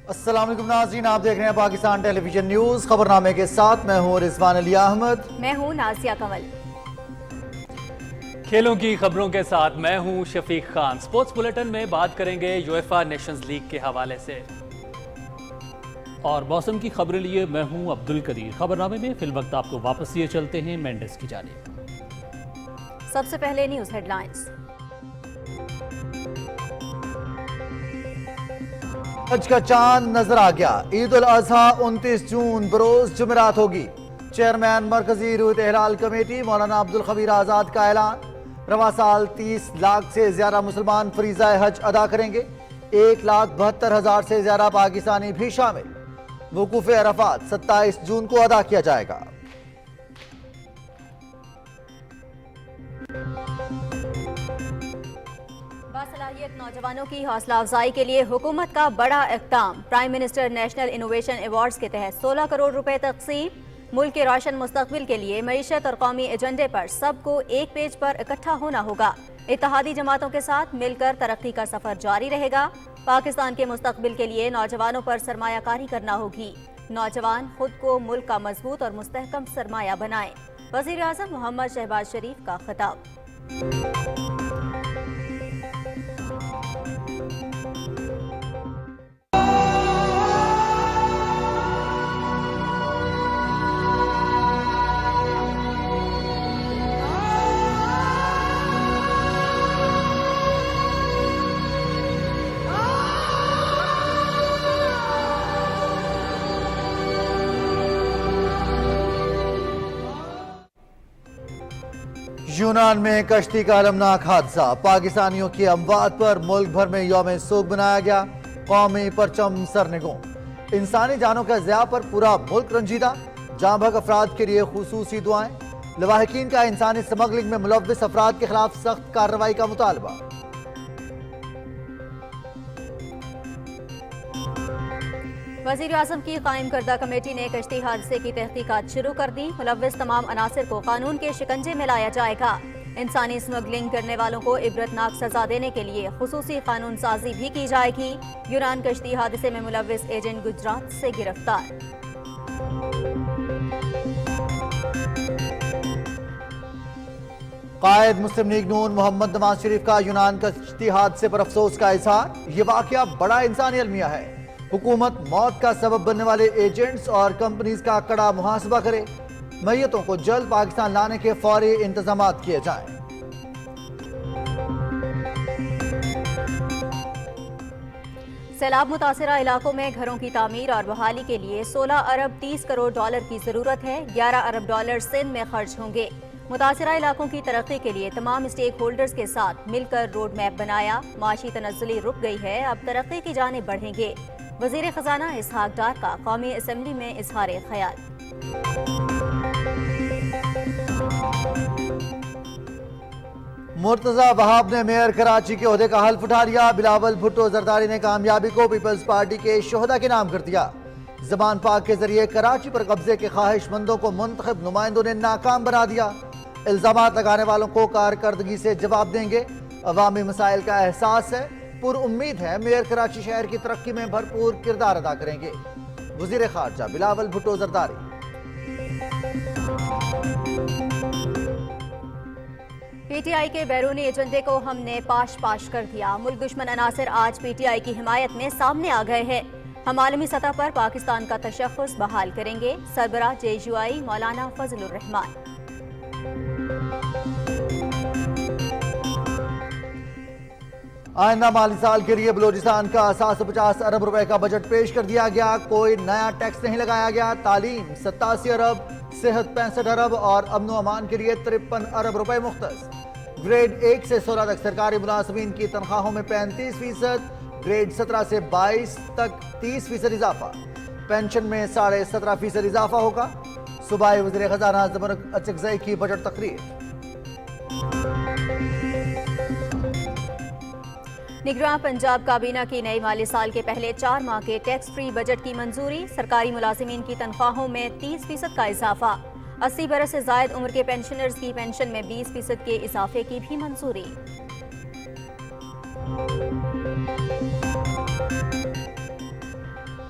अस्सलाम वालेकुम नाज़रीन, आप देख रहे हैं पाकिस्तान टेलीविजन न्यूज़। खबरनामे के साथ मैं हूं रिजवान अली अहमद। मैं हूं नाज़िया कमल। खेलों की खबरों के साथ मैं हूं शफीक खान। स्पोर्ट्स बुलेटिन में बात करेंगे यूएफा नेशंस लीग के हवाले से और मौसम की खबरें लिए मैं हूं अब्दुल कदीर। खबरनामे में फिल वक्त आपको वापस लिए चलते हैं मेंडेस की जानिब। सबसे पहले न्यूज़ हेडलाइंस। हज का चांद नजर आ गया। ईद उल अजहा 29 जून बरोज जुमेरात होगी। चेयरमैन मरकजी रूत एहलाल कमेटी मौलाना अब्दुल खबीर आजाद का ऐलान। रवा साल 30 लाख से ज्यादा मुसलमान फरीज़ा हज अदा करेंगे। 1,72,000 से ज्यादा पाकिस्तानी भी शामिल। वकूफ अरफात 27 जून को अदा किया जाएगा। बासलाहियत नौजवानों की हौसला अफजाई के लिए हुकूमत का बड़ा इक़दाम। Prime minister national innovation awards के तहत 16 करोड़ रुपए तकसीम। मुल्क के रोशन मुस्तकबिल के लिए मईशत और कौमी एजेंडे पर सबको एक पेज पर इकट्ठा होना होगा। इत्तेहादी जमातों के साथ मिलकर तरक्की का सफर जारी रहेगा। पाकिस्तान के मुस्तकबिल के लिए नौजवानों पर सरमायाकारी करना होगी। नौजवान खुद को मुल्क का मजबूत और मुस्तहकम सरमाया बनाएं। वज़ीर आज़म मोहम्मद शहबाज शरीफ का खिताब। यूनान में कश्ती का अलमनाक हादसा। पाकिस्तानियों की अमवात पर मुल्क भर में यौम सोग मनाया गया। कौमी परचम सरनिगों। इंसानी जानों का ज़िया पर पूरा मुल्क रंजीदा। जाँ भग अफराद के लिए खुसूसी दुआएं। लवाहिकीन का इंसानी स्मगलिंग में मुलव्विस अफराद के खिलाफ सख्त कार्रवाई का मुतालबा। वज़ीर आज़म की कायम करदा कमेटी ने कश्ती हादसे की तहकीकात शुरू कर दी। मुलव्विस तमाम अनासिर को कानून के शिकंजे में लाया जाएगा। इंसानी स्मगलिंग करने वालों को इबरतनाक सजा देने के लिए खुसूसी कानून साजी भी की जाएगी। यूनान कश्ती हादसे में मुलव्विस एजेंट गुजरात से गिरफ्तार। कायद मुस्लिम लीग नून मोहम्मद नवाज शरीफ का यूनान कश्ती हादसे पर अफसोस का इजहार। ये वाकया बड़ा इंसानी अलमिया है। हुकूमत मौत का सबब बनने वाले एजेंट्स और कंपनीज का कड़ा मुहासबा करे। मैयतों को जल्द पाकिस्तान लाने के फौरी इंतजामात किए जाएं। सैलाब मुतासिरा इलाकों में घरों की तामीर और बहाली के लिए 16 अरब 30 करोड़ डॉलर की जरूरत है। 11 अरब डॉलर सिंध में खर्च होंगे। मुतासिरा इलाकों की तरक्की के लिए तमाम स्टेक होल्डर्स के साथ मिलकर रोड मैप बनाया। माशी तनज़्ज़ुली रुक गई है, अब तरक्की की जानिब बढ़ेंगे। वज़ीर खजाना इसहाक डार का कौमी असम्बली में इजहार ख्याल। मुर्तजा वहाब ने मेयर कराची के ओहदे का हल्फ उठा लिया। बिलावल भुट्टो जरदारी ने कामयाबी को पीपल्स पार्टी के शोहदा के नाम कर दिया। ज़बान पाक के जरिए कराची पर कब्जे के ख्वाहिशमंदों को मुंतखब नुमाइंदों ने नाकाम बना दिया। इल्जामात लगाने वालों को कारकर्दगी से जवाब देंगे। अवामी मसाइल का एहसास है। पुर उम्मीद है मेयर कराची शहर की तरक्की में भरपूर किरदार अदा करेंगे। वज़ीर खारजा बिलावल भुट्टो जरदारी। पीटीआई के बैरूनी एजेंडे को हमने पाश कर दिया। मुल्क दुश्मन अनासिर आज पीटीआई की हिमायत में सामने आ गए हैं। हम आलमी सतह पर पाकिस्तान का तशख़्ख़ुस बहाल करेंगे। सरबराह JUI मौलाना फजलुर रहमान। आइंदा माली साल के लिए बलूचिस्तान का 750 अरब रुपए का बजट पेश कर दिया गया। कोई नया टैक्स नहीं लगाया गया। तालीम 87 अरब, सेहत 65 अरब और अमन अमान के लिए 53 अरब रुपए मुख्तस। ग्रेड 1 से 16 तक सरकारी मुलाजमीन की तनख्वाहों में 35%, ग्रेड 17 से 22 तक 30% इजाफा। पेंशन में 17.5% इजाफा होगा। सूबाई वज़ीर खजाना ज़मरुद अचकज़ई की बजट तकरीर। निगरान पंजाब काबीना की नई माली साल के पहले 4 माह के टैक्स फ्री बजट की मंजूरी। सरकारी मुलाजिमीन की तनख्वाहों में 30% का इजाफा। 80 बरस से जायद उम्र के पेंशनर्स की पेंशन में 20% के इजाफे की भी मंजूरी।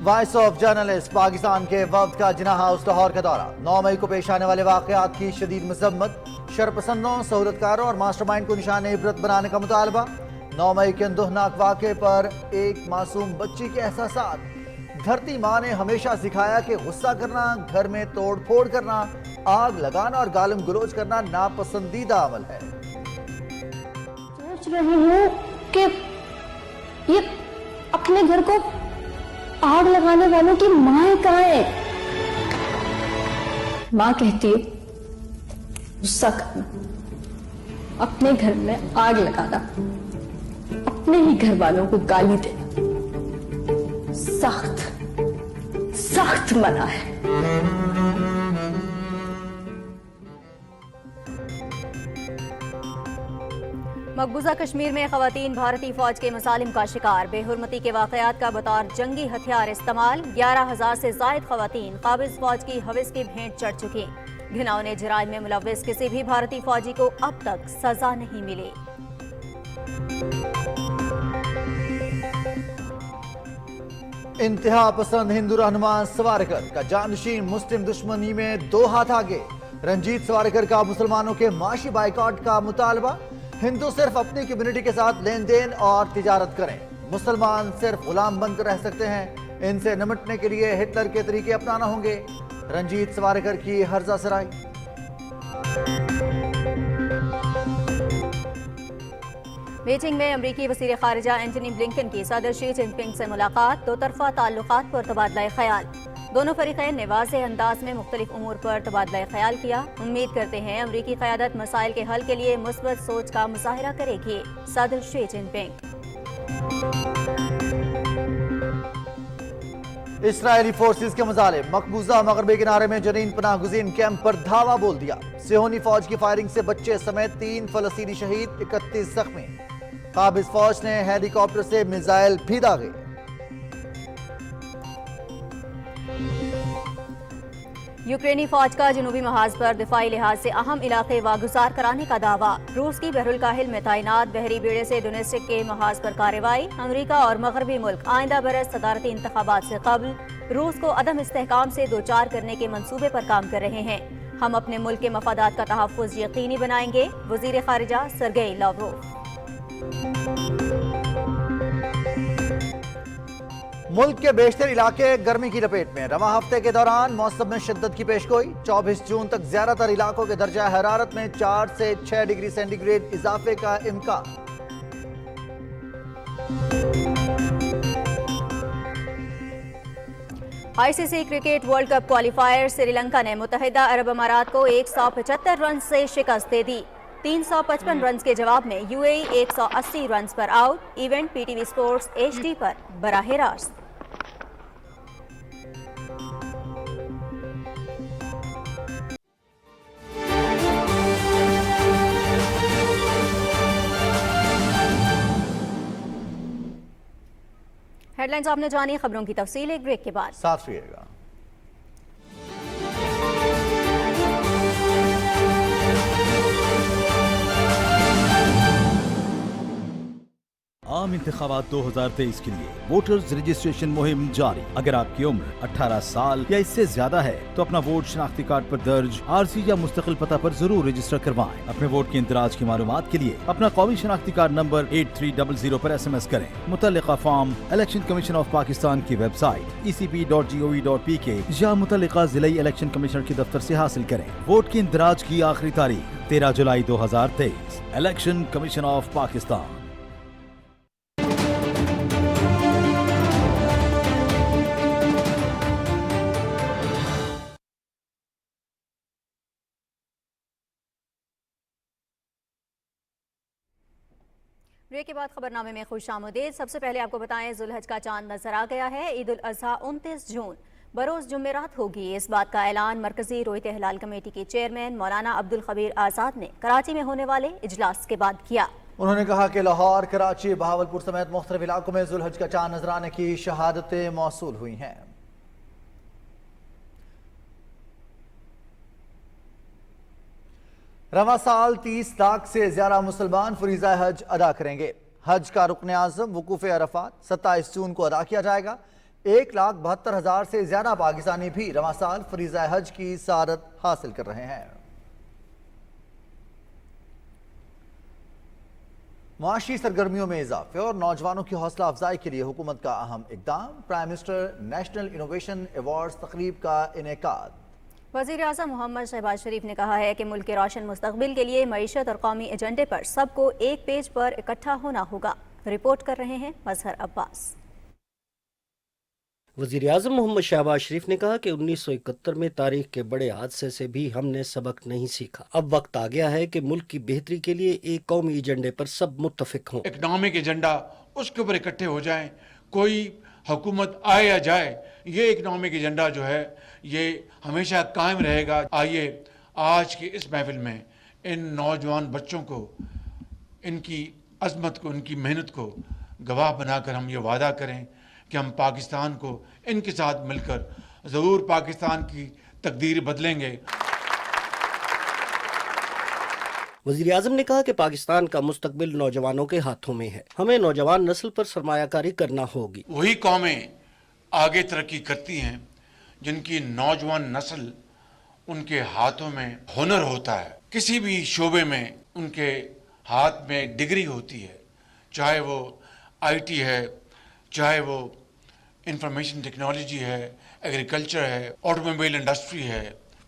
वॉइस ऑफ जर्नलिस्ट पाकिस्तान के वफ्द का जिन्ना हाउस लाहौर का दौरा। 9 मई को पेश आने वाले वाकयात की शदीद मजम्मत, शरपसंदों, सहूलतकारों और मास्टरमाइंड को निशान इबरत बनाने का मुतालबा। 9 मई के अंदोहनाक वाक़े पर एक मासूम बच्ची के एहसासात। धरती माँ ने हमेशा सिखाया कि गुस्सा करना, घर में तोड़ फोड़ करना, आग लगाना और गालिम गलोच करना नापसंदीदा अमल है। सोच रही हूँ कि ये अपने घर को आग लगाने वालों की माँ कहाँ है। माँ कहती है गुस्सा करना, अपने घर में आग लगाना, अपने ही घर वालों को गाली देना सख्त सख्त मना है। मकबूजा कश्मीर में खवातीन भारतीय फौज के मसालिम का शिकार। बेहुरमती के वाकयात का बतौर जंगी हथियार इस्तेमाल। 11,000 से जायद खवातीन काबिज फौज की हविस की भेंट चढ़ चुकी। घिनौने जराइम में मुलव्विस किसी भी भारतीय फौजी को अब तक सजा नहीं मिली। इंतहा पसंद हिंदू रहनुमा सवारकर का जानशीन मुस्लिम दुश्मनी में 2 हाथ आगे। रंजीत सवारकर का मुसलमानों के माशी बाइकआउट का मुतालबा। हिंदू सिर्फ अपनी कम्युनिटी के साथ लेन देन और तिजारत करें, मुसलमान सिर्फ गुलाम बनकर रह सकते हैं। इनसे निपटने के लिए हिटलर के तरीके अपनाना होंगे। रंजीत सवारकर की हर्जा सराई। बीजिंग में अमरीकी वज़ीर ख़ारिजा एंटनी ब्लिंकन की सदर शी जिनपिंग से मुलाकात। 2 तरफ़ा ताल्लुकात पर तबादला ख्याल। दोनों फरीक़ैन ने वाज़ेह अंदाज में मुख्तलिफ उमूर पर तबादला ख्याल किया। उम्मीद करते हैं अमरीकी क़यादत मसाइल के हल के लिए मुस्बत सोच का मुज़ाहिरा करेगी। सदर शी जिनपिंग। इसराइली फोर्सेस के मजालिम मकबूजा मगरबी किनारे में जनीन पनाह गुज़ीन कैंप पर धावा बोल दिया। सिहोनी फौज की फायरिंग से बच्चे समेत 3 फलस्तीनी शहीद, 31 जख्मी। काबिज फौज ने हेलीकॉप्टर से मिसाइल भी दागे। यूक्रेनी फौज का जनूबी महाज पर दिफाई लिहाज से अहम इलाके वागुजार कराने का दावा। रूस की बहरुल काहिल में तैनात बहरी बेड़े से डोनेस्टिक के महाज पर कार्रवाई। अमरीका और मगरबी मुल्क आइंदा बरस सदारती इंतखाबात से कबल रूस को अदम इस्तेहकाम से दोचार करने के मंसूबे पर काम कर रहे हैं। हम अपने मुल्क के मफादात का तहफ़्फ़ुज़ यकीनी बनाएंगे, वज़ीर ख़ारिजा सरगेई लावरोव। मुल्क के बेशतर इलाके गर्मी की लपेट में। रवां हफ्ते के दौरान मौसम में शिद्दत की पेशगोई। 24 जून तक ज्यादातर इलाकों के दर्जा हरारत में 4 से 6 डिग्री सेंटीग्रेड इजाफे का इम्कान। ICC cricket world cup qualifier Sri Lanka ने मुत्तहिदा अरब अमारात को 175 रन से शिकस्त दे दी। 355 रन के जवाब में UAE 180 रन पर out. Event PTV sports HD पर बराह रास्त। हेडलाइंस आपने जानी, खबरों की तफसील एक ब्रेक के बाद। साथ रहिएगा। आम इंतखाबात 2023 के लिए वोटर्स रजिस्ट्रेशन मुहिम जारी। अगर आपकी उम्र 18 साल या इससे ज्यादा है तो अपना वोट शनाख्ती कार्ड पर दर्ज RC या मुस्तकिल पता पर जरूर रजिस्टर करवाएं। अपने वोट के इंदराज की मालूमात के लिए अपना कौमी शनाख्ती कार्ड नंबर 8300 पर SMS करें। मुतल्लिका form election commission of Pakistan की वेबसाइट ecp.gov.pk या मुतल्लिका जिलाई इलेक्शन कमिश्नर के दफ्तर से हासिल करें। वोट के इंदराज की आखिरी तारीख 13 जुलाई 2023। Election commission of Pakistan. Break के बाद खबरनामे में खुश आमदीद। सबसे पहले आपको बताएं, जुल्हज का चांद नजर आ गया है। ईद उल अजहा 29 जून बरोज जुमेरात होगी। इस बात का ऐलान मरकजी रोयत हिलाल कमेटी के चेयरमैन मौलाना अब्दुल खबीर आजाद ने कराची में होने वाले इजलास के बाद किया। उन्होंने कहा कि लाहौर, कराची, बहावलपुर समेत मुख्तलिफ इलाकों में जुल्हज का चांद नजर आने की शहादतें मौसूल हुई हैं। रवा साल 30 लाख से ज्यादा मुसलमान फरीज़ा हज अदा करेंगे। हज का रुकन आज़म वकूफ़ अरफात 27 जून को अदा किया जाएगा। 1,72,000 से ज्यादा पाकिस्तानी भी रवां साल फरीज़ा हज की सआदत हासिल कर रहे हैं। मुआशी सरगर्मियों में इजाफे और नौजवानों की हौसला अफजाई के लिए हुकूमत का अहम इकदाम, prime minister national innovation awards तकरीब का इनेकाद। वज़ीर आज़म मोहम्मद शहबाज शरीफ ने कहा है कि मुल्क के रोशन मुस्तकबिल के लिए मईशत और कौमी एजेंडे पर सबको एक पेज पर इकट्ठा होना होगा। रिपोर्ट कर रहे हैं मजहर अब्बास। वज़ीर आज़म मोहम्मद शहबाज शरीफ ने कहा कि 1971 में तारीख के बड़े हादसे से भी हमने सबक नहीं सीखा। अब वक्त आ गया है कि मुल्क की बेहतरी के लिए एक कौमी एजेंडे पर सब मुत्तफिक हों। इकनॉमिक एजेंडा, उसके ऊपर इकट्ठे हो जाएं। कोई हुकूमत आए या जाए, ये इकनॉमिक एजेंडा जो है ये हमेशा कायम रहेगा। आइए आज की इस महफिल में इन नौजवान बच्चों को, इनकी अज़मत को, इनकी मेहनत को गवाह बनाकर हम ये वादा करें कि हम पाकिस्तान को इनके साथ मिलकर ज़रूर पाकिस्तान की तकदीर बदलेंगे। वज़ीर आज़म ने कहा कि पाकिस्तान का मुस्तकबिल नौजवानों के हाथों में है। हमें नौजवान नस्ल पर सरमायाकारी करना होगी। वही कौमें आगे तरक्की करती हैं जिनकी नौजवान नस्ल, उनके हाथों में हुनर होता है। किसी भी शोबे में उनके हाथ में डिग्री होती है, चाहे वो IT है, चाहे वो इंफॉर्मेशन टेक्नोलॉजी है, एग्रीकल्चर है, ऑटोमोबाइल इंडस्ट्री है,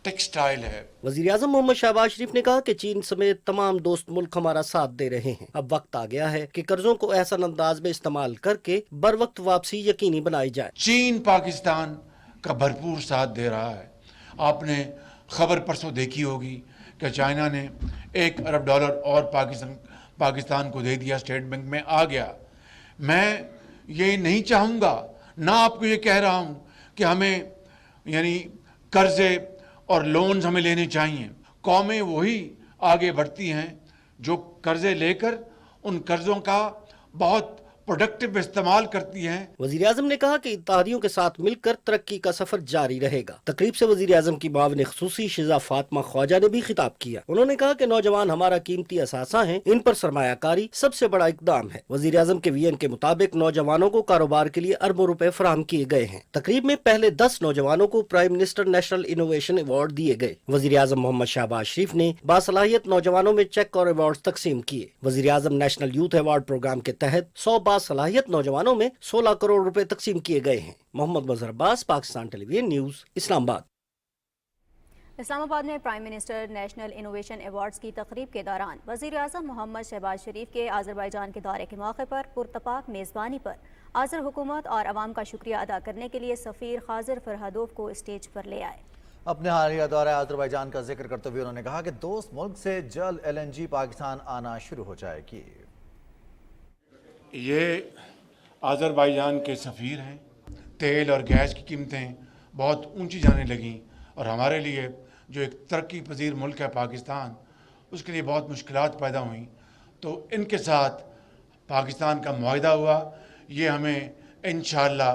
टेक्सटाइल है। वज़ीर आज़म मोहम्मद शहबाज शरीफ ने कहा कि चीन समेत तमाम दोस्त मुल्क हमारा साथ दे रहे हैं। अब वक्त आ गया है कि कर्जों को एहसन अंदाज में इस्तेमाल करके बर वक्त वापसी यकीनी बनाई जाए। चीन पाकिस्तान का भरपूर साथ दे रहा है। आपने खबर परसों देखी होगी कि चाइना ने $1 अरब और पाकिस्तान को दे दिया, स्टेट बैंक में आ गया। मैं ये नहीं चाहूँगा, ना आपको ये कह रहा हूँ कि हमें यानी कर्जे और लोन्स हमें लेने चाहिए। कौमें वही आगे बढ़ती हैं जो कर्जे लेकर उन कर्जों का बहुत प्रोडक्टिव इस्तेमाल करती हैं। वज़ीर आज़म ने कहा कि इत्तेहादियों के साथ मिलकर तरक्की का सफर जारी रहेगा। तकरीब से वज़ीर आज़म की मावन ख़ुसूसी शिजा फातिमा ख्वाजा ने भी खिताब किया। उन्होंने कहा कि नौजवान हमारा कीमती असासा हैं, इन पर सरमायाकारी सबसे बड़ा इकदाम है। वज़ीर आज़म के विजन के मुताबिक नौजवानों को कारोबार के लिए अरबों रुपए फराहम किए गए हैं। तकरीब में पहले 10 नौजवानों को prime minister national innovation award दिए गए। वज़ीर आज़म मोहम्मद शहबाज शरीफ ने बासलाहियत नौजवानों में चेक और अवार्ड तकसीम किए। वज़ीर आज़म नेशनल यूथ अवार्ड प्रोग्राम के तहत 100 सलाहियत नौजवानों में 16 करोड़ रुपए तकसीम किए गए हैं। मोहम्मद मजहर अब्बास, पाकिस्तान टेलीविजन न्यूज़, इस्लामाबाद। इस्लामाबाद में prime minister national innovation awards की तकरीब के दौरान वज़ीर आज़म मोहम्मद शहबाज शरीफ के आज़रबाईजान के दौरे के मौके पर पुरतपाक मेज़बानी पर आज़र हुकूमत और अवाम का शुक्रिया अदा करने के लिए सफ़ीर खाजिर फरहादोव को स्टेज पर ले आए। अपने हालिया दौरे आज़रबाईजान का जिक्र करते हुए उन्होंने कहा कि दोस्त मुल्क से जल्द LNG पाकिस्तान आना शुरू हो जाएगी। ये आज़रबाईजान के सफ़ीर हैं। तेल और गैस की कीमतें बहुत ऊंची जाने लगीं और हमारे लिए जो एक तरक्की पजीर मुल्क है पाकिस्तान, उसके लिए बहुत मुश्किलात पैदा हुई। तो इनके साथ पाकिस्तान का मुआहिदा हुआ, ये हमें इंशाअल्लाह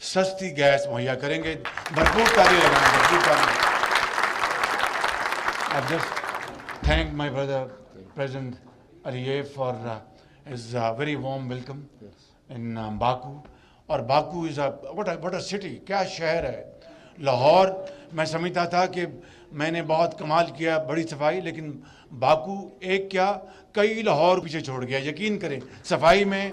सस्ती गैस मुहैया करेंगे। भरपूर ताली लगाएं, भरपूर ताली। I just thank my brother President Aliyev for his very warm welcome in Baku. और Baku is what a city, क्या शहर है। लाहौर मैं समझता था कि मैंने बहुत कमाल किया, बड़ी सफाई, लेकिन बाकू एक क्या कई लाहौर पीछे छोड़ गया। यकीन करें, सफाई में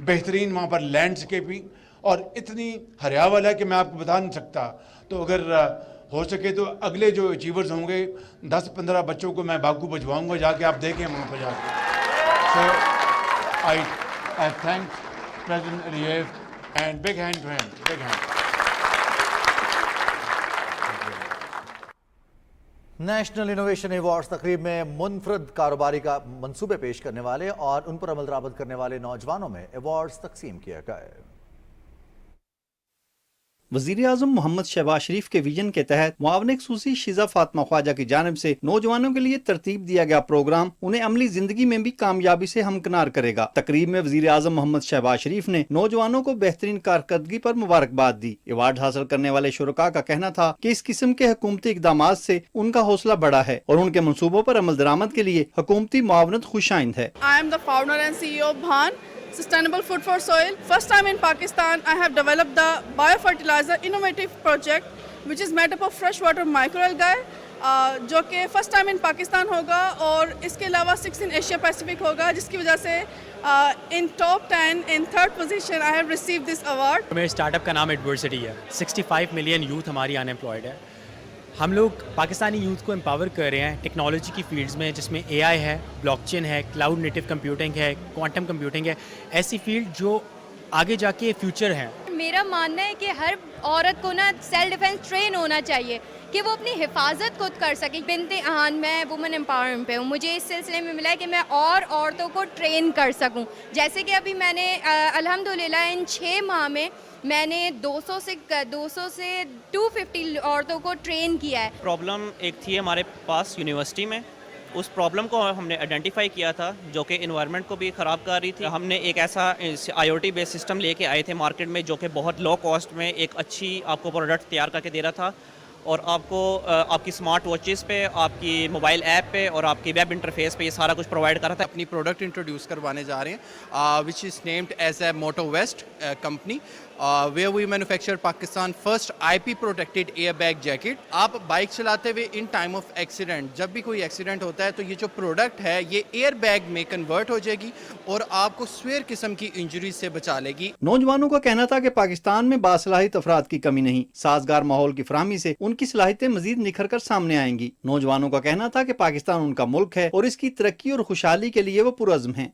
बेहतरीन, वहाँ पर लैंडस्केपिंग और इतनी हरियावल है कि मैं आपको बता नहीं सकता। तो अगर हो सके तो अगले जो अचीवर्स होंगे 10-15 बच्चों को मैं बाकू भिजवाऊँगा, जाके आप देखें वहाँ पर जाके। So I thank President Aliyev and big hand to him, big hand. National innovation awards तकरीब में मुनफरद कारोबारी का मंसूबे पेश करने वाले और उन पर अमल दरामद करने वाले नौजवानों में अवार्ड्स तकसीम किए गए। वज़ीर आज़म मोहम्मद शहबाज शरीफ के विजन के तहत मुआवन ख़ुसूसी शिजा फातिमा ख्वाजा की जानिब से नौजवानों के लिए तरतीब दिया गया प्रोग्राम उन्हें अमली जिंदगी में भी कामयाबी से हमकिनार करेगा। तकरीब में वज़ीर आज़म मोहम्मद शहबाज शरीफ ने नौजवानों को बेहतरीन कारकर्दगी पर मुबारकबाद दी। अवार्ड हासिल करने वाले शुरका का कहना था कि इस किस्म के हुकूमती इक़दामात से उनका हौसला बढ़ा है और उनके मनसूबों पर अमल दरामद के लिए हुकूमती मुआवनत खुशाइंद है। I am the founder and CEO of Bhan. sustainable food for soil. First time in Pakistan, I have developed the biofertilizer innovative project, which is made up of freshwater microalgae, जो कि फर्स्ट टाइम इन पाकिस्तान होगा और इसके अलावा 6 in Asia Pacific होगा, जिसकी वजह से in top 10 in third position I have received this award. मेरे स्टार्टअप का नाम एडवर्सिटी है। 65 मिलियन यूथ हमारी अनएम्प्लॉयड है। हम लोग पाकिस्तानी यूथ को एम्पावर कर रहे हैं टेक्नोलॉजी की फील्ड्स में, जिसमें AI है, ब्लॉकचेन है, क्लाउड नेटिव कंप्यूटिंग है, क्वांटम कंप्यूटिंग है, ऐसी फील्ड जो आगे जाके फ्यूचर है। मेरा मानना है कि हर औरत को ना सेल्फ डिफेंस ट्रेन होना चाहिए कि वो अपनी हिफाजत खुद कर सके। बिनते अहान मैं वुमेन एम्पावरमेंट पे हूँ, मुझे इस सिलसिले में मिला है कि मैं और औरतों को ट्रेन कर सकूँ। जैसे कि अभी मैंने अल्हम्दुलिल्लाह इन 6 माह में मैंने 200 से 250 औरतों को ट्रेन किया है। प्रॉब्लम एक थी हमारे पास यूनिवर्सिटी में, उस प्रॉब्लम को हमने आइडेंटिफाई किया था जो कि एनवायरनमेंट को भी ख़राब कर रही थी। हमने एक ऐसा IoT बेस्ड सिस्टम लेके आए थे मार्केट में जो कि बहुत लो कॉस्ट में एक अच्छी आपको प्रोडक्ट तैयार करके दे रहा था और आपको आपकी स्मार्ट वॉचेस पे, आपकी मोबाइल ऐप पे और आपकी वेब इंटरफेस पे ये सारा कुछ प्रोवाइड कर रहा था। अपनी प्रोडक्ट इंट्रोड्यूस करवाने जा रहे हैं which is named as a Moto West company where we manufacture Pakistan first IP protected air bag jacket. आप बाइक चलाते हुए इन टाइम ऑफ एक्सीडेंट, जब भी कोई एक्सीडेंट होता है तो ये जो प्रोडक्ट है ये एयर बैग में कन्वर्ट हो जाएगी और आपको स्वेयर किस्म की इंजरी से बचा लेगी। नौजवानों का कहना था कि पाकिस्तान में बासलाहित अफराद की कमी नहीं, साजगार माहौल की फराहमी से उनकी सलाहियतें मजीद निखर कर सामने आएंगी। नौजवानों का कहना था कि पाकिस्तान उनका मुल्क है और इसकी तरक्की और खुशहाली के लिए वो पुरअज़्म हैं।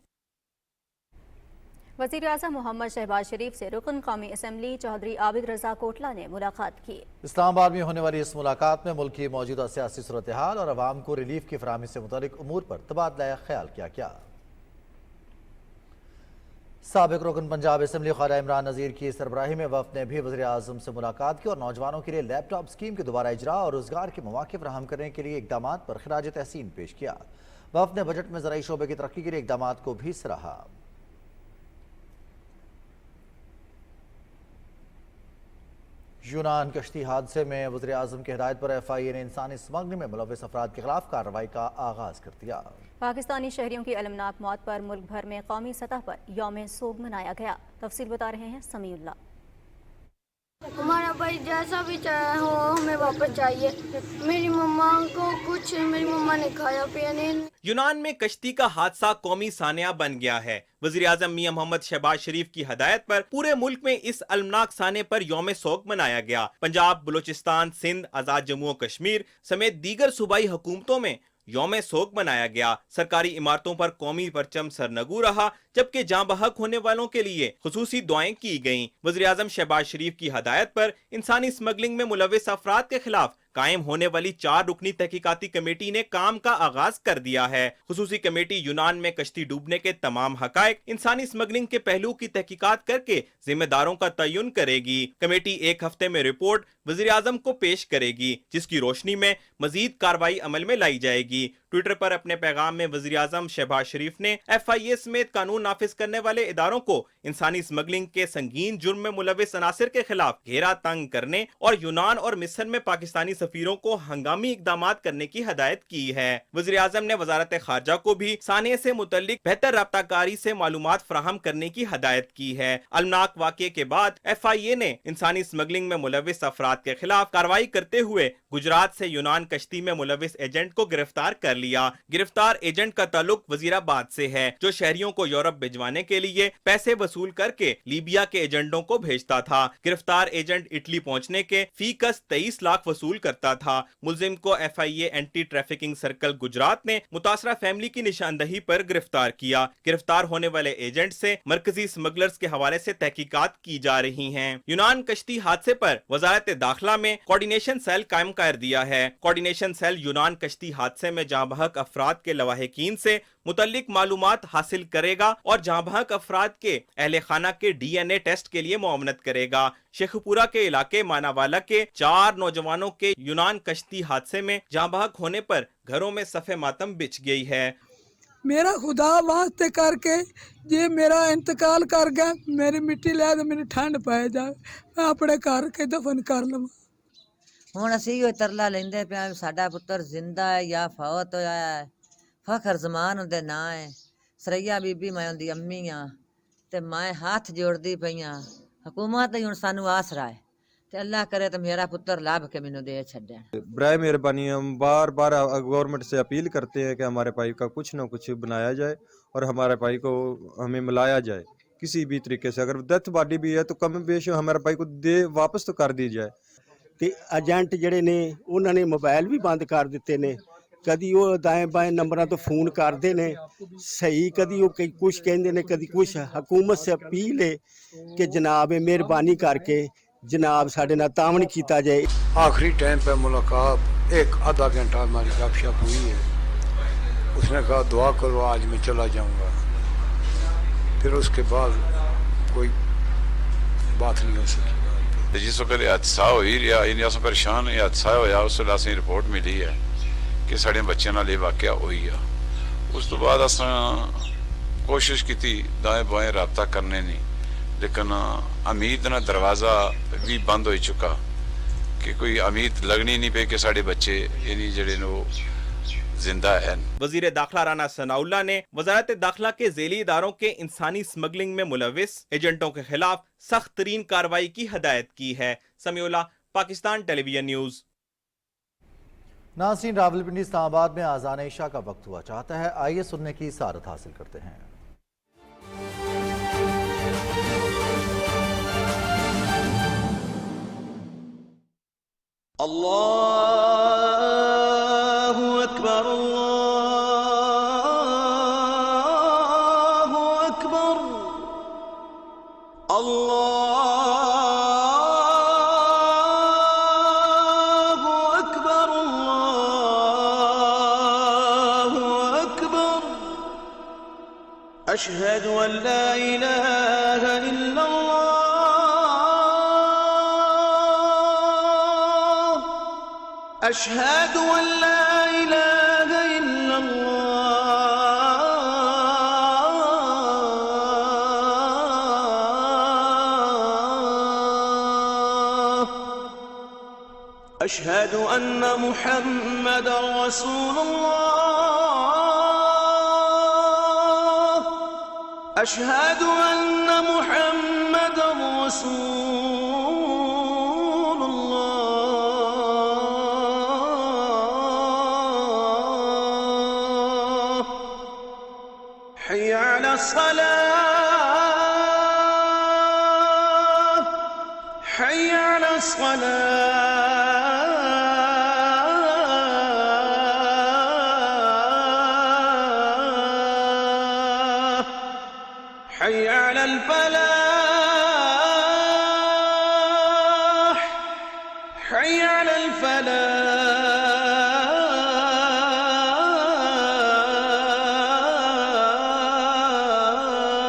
वज़ीर आज़म मोहम्मद शहबाज शरीफ से रुकन कौमी असम्बली चौधरी आबिद रजा कोटला ने मुलाकात की। इस्लामाबाद में होने वाली इस मुलाकात में मुल्क की मौजूदा सियासी सूरत हाल और अवाम को रिलीफ की फराहमी से मुतालिक उमूर पर तबादला ख्याल किया गया। साबिक रुकन पंजाब असम्बली ख्वाजा इमरान नज़ीर की सरबराही में वफ़द ने भी वज़ीर आज़म से मुलाकात की और नौजवानों के लिए लैपटॉप स्कीम के दोबारा इजरा और रोज़गार के मौके फराहम करने के लिए इक़दाम पर खिराज तहसीन पेश किया। वफ़द ने बजट में ज़राई शोबे की तरक्की के लिए इक़दाम को भी सराहा। यूनान कश्ती हादसे में वज़ीर आज़म की हिदायत पर FIA ने इंसानी स्मगलिंग में मुलव्वस अफराद के खिलाफ कार्रवाई का आगाज कर दिया। पाकिस्तानी शहरियों की अलमनाक मौत पर मुल्क भर में कौमी सतह पर यौम सोग मनाया गया। तफसील बता रहे हैं समीउल्लाह। हमारा भाई जैसा भी चाहे हो हमें वापस चाहिए। मेरी मम्मा को कुछ मेरी मम्मा ने खाया पिया नहीं। यूनान में कश्ती का हादसा कौमी सानिया बन गया है। वज़ीर आज़म मियां मोहम्मद शहबाज शरीफ की हदायत पर पूरे मुल्क में इस अलमनाक साने पर यौम सोग मनाया गया। पंजाब, बलूचिस्तान, सिंध, आज़ाद जम्मू और कश्मीर समेत दीगर सूबाई हुकूमतों में यौम सोग मनाया गया। सरकारी इमारतों पर कौमी परचम सरनगू रहा, जबकि जाँ बहक होने वालों के लिए खुसूसी दुआएं की गईं। वज़ीर आज़म शहबाज शरीफ की हदायत पर इंसानी स्मगलिंग में मुलव्वस अफराद के खिलाफ कायम होने वाली 4 रुकनी तहकीकाती कमेटी ने काम का आगाज कर दिया है। खुसूसी कमेटी यूनान में कश्ती डूबने के तमाम हकायक, इंसानी स्मगलिंग के पहलू की तहकीकात करके जिम्मेदारों का तयन करेगी। कमेटी 1 हफ्ते में रिपोर्ट वज़ीर आज़म को पेश करेगी, जिसकी रोशनी में मजीद कार्रवाई अमल में लाई जाएगी। ट्विटर पर अपने पैगाम में वज़ीर आज़म शहबाज शरीफ ने FIA समेत कानून नाफिज करने वाले इदारों को इंसानी स्मगलिंग के संगीन जुर्म में मुलव्वस अनासिर के खिलाफ घेरा तंग करने और यूनान और मिस्र में पाकिस्तानी सफीरों को हंगामी इकदाम करने की हदायत की है। वज़ीर आज़म ने वज़ारत खारजा को भी सानिया से मुतल्लिक बेहतर राब्ताकारी से मालूमात फराहम करने की हदायत की है। अलमनाक वाक़े के बाद FIA ने इंसानी स्मगलिंग में मुलव्वस अफराद के खिलाफ कार्रवाई करते हुए गुजरात से यूनान कश्ती में मुलव्वस एजेंट को गिरफ्तार कर लिया। गिरफ्तार एजेंट का ताल्लुक वजीराबाद से है, जो शहरियों को यूरोप भिजवाने के लिए पैसे वसूल करके लीबिया के एजेंटों को भेजता था। गिरफ्तार एजेंट इटली पहुंचने के फीकस 23 लाख वसूल करता था। मुलजिम को FIA anti trafficking circle Gujarat ने मुतासरा फैमिली की निशानदही पर गिरफ्तार किया। गिरफ्तार होने वाले एजेंट से मरकजी स्मगलर्स के हवाले से तहकीकात की जा रही हैं। यूनान कश्ती हादसे पर वजारत दाखिला में कोऑर्डिनेशन सेल कायम कर दिया है। कोऑर्डिनेशन सेल यूनान कश्ती हादसे में जाँ बहक अफराद के लवाहिकीन से मुतल्लिक मालूमात हासिल करेगा और जाँ बहक अफराद के अहले खाना के DNA टेस्ट के लिए मुआवनत करेगा। शेखपुरा के इलाके मानावाला के 4 नौजवानों के यूनान कश्ती हादसे में जाँ बहक होने पर घरों में सफ़े मातम बिछ गई है। मेरा खुदा वास्ते करके जे मेरा इंतकाल कर गया, मेरी मिट्टी ले तो मेरी ठंड पै जाए, मैं अपने घर के दफन कर लवां। ਹੁਣ ਅਸੀਂ ਉਹ ਤਰਲਾ ਲੈਂਦੇ ਪਿਆ ਸਾਡਾ ਪੁੱਤਰ ਜ਼ਿੰਦਾ ਹੈ ਜਾਂ ਫੌਤ ਹੋਇਆ ਹੈ। ਫਖਰ ਜ਼ਮਾਨ ਉਹਦੇ ਨਾਂ ਹੈ। ਸਰਈਆ ਬੀਬੀ ਮੈਂ ਉਹਦੀ ਅੰਮੀ ਆ। ਤੇ ਮੈਂ ਹੱਥ ਜੋੜਦੀ ਪਈਆਂ ਹਕੂਮਤ ਹੀ ਹੁਣ ਸਾਨੂੰ ਆਸਰਾ ਹੈ ਤੇ ਅੱਲਾਹ करे तो मेरा पुत्र लाभ के मैनू दे छड्या। बराए मेहरबानी हम बार बार गवर्नमेंट से अपील करते हैं कि हमारे भाई का कुछ ना कुछ बनाया जाए और हमारे भाई को हमें मिलाया जाए किसी भी तरीके से। अगर डेथ बॉडी भी है तो कम बेश हमारे भाई को दे वापस तो कर दी जाए। ਤੇ ਏਜੰਟ ਜਿਹੜੇ ਨੇ ਉਹਨਾਂ ਨੇ ਮੋਬਾਈਲ ਵੀ ਬੰਦ ਕਰ ਦਿੱਤੇ ਨੇ, ਕਦੀ ਉਹ ਦਾएं ਬਾएं ਨੰਬਰਾਂ ਤੋਂ ਫੋਨ ਕਰਦੇ ਨੇ ਸਹੀ, ਕਦੀ ਉਹ ਕੁਝ ਕਹਿੰਦੇ ਨੇ ਕਦੀ ਕੁਝ। ਹਕੂਮਤ ਸੇ ਅਪੀਲ ਹੈ ਕਿ जनाब ਮਿਹਰਬਾਨੀ ਕਰਕੇ जनाब साढ़े ना तावन किया जाए। आखिरी टाइम पे मुलाकात 1-आधा घंटा हमारी गपशप हुई है। उसने कहा दुआ करो आज मैं चला जाऊंगा, फिर उसके बाद कोई बात नहीं हो सकी। जिस वेले हादसा हो ही रहा इन अस परेशान हादसा होया उस वेले असें रिपोर्ट मिली है कि साढ़े बच्चों नाल ये वाकया होई आ। उस तो बाद असां कोशिश की दाएं बाएं राबता करने नहीं, लेकिन उम्मीद ना दरवाज़ा भी बंद हो चुका कि कोई उम्मीद लगनी नहीं पे कि साढ़े बच्चे यानी जड़े नो जिंदा है। वजीर दाखिला राना सनाउल्लाह ने वजारत दाखिला के ज़ेली इदारों के इंसानी स्मगलिंग में मुलविस एजेंटों के खिलाफ सख्त तरीन कार्रवाई की हदायत की है। Samiullah, Pakistan television news. नाज़रीन, रावलपिंडी इस्लामाबाद में आज़ान इशा का वक्त हुआ चाहता है, आइए सुनने की सारत हासिल करते हैं। अल्लाहु अकबर अल्लाहु अकबर अल्लाहु अकबर अल्लाहु अकबर अशहदु अन ला इलाहा इल्लल्लाह أشهد أن لا إله إلا الله أشهد أن محمد رسول الله أشهد أن محمد رسول الله حي على الصلاة حي على الصلاة حي على الفلاح حي على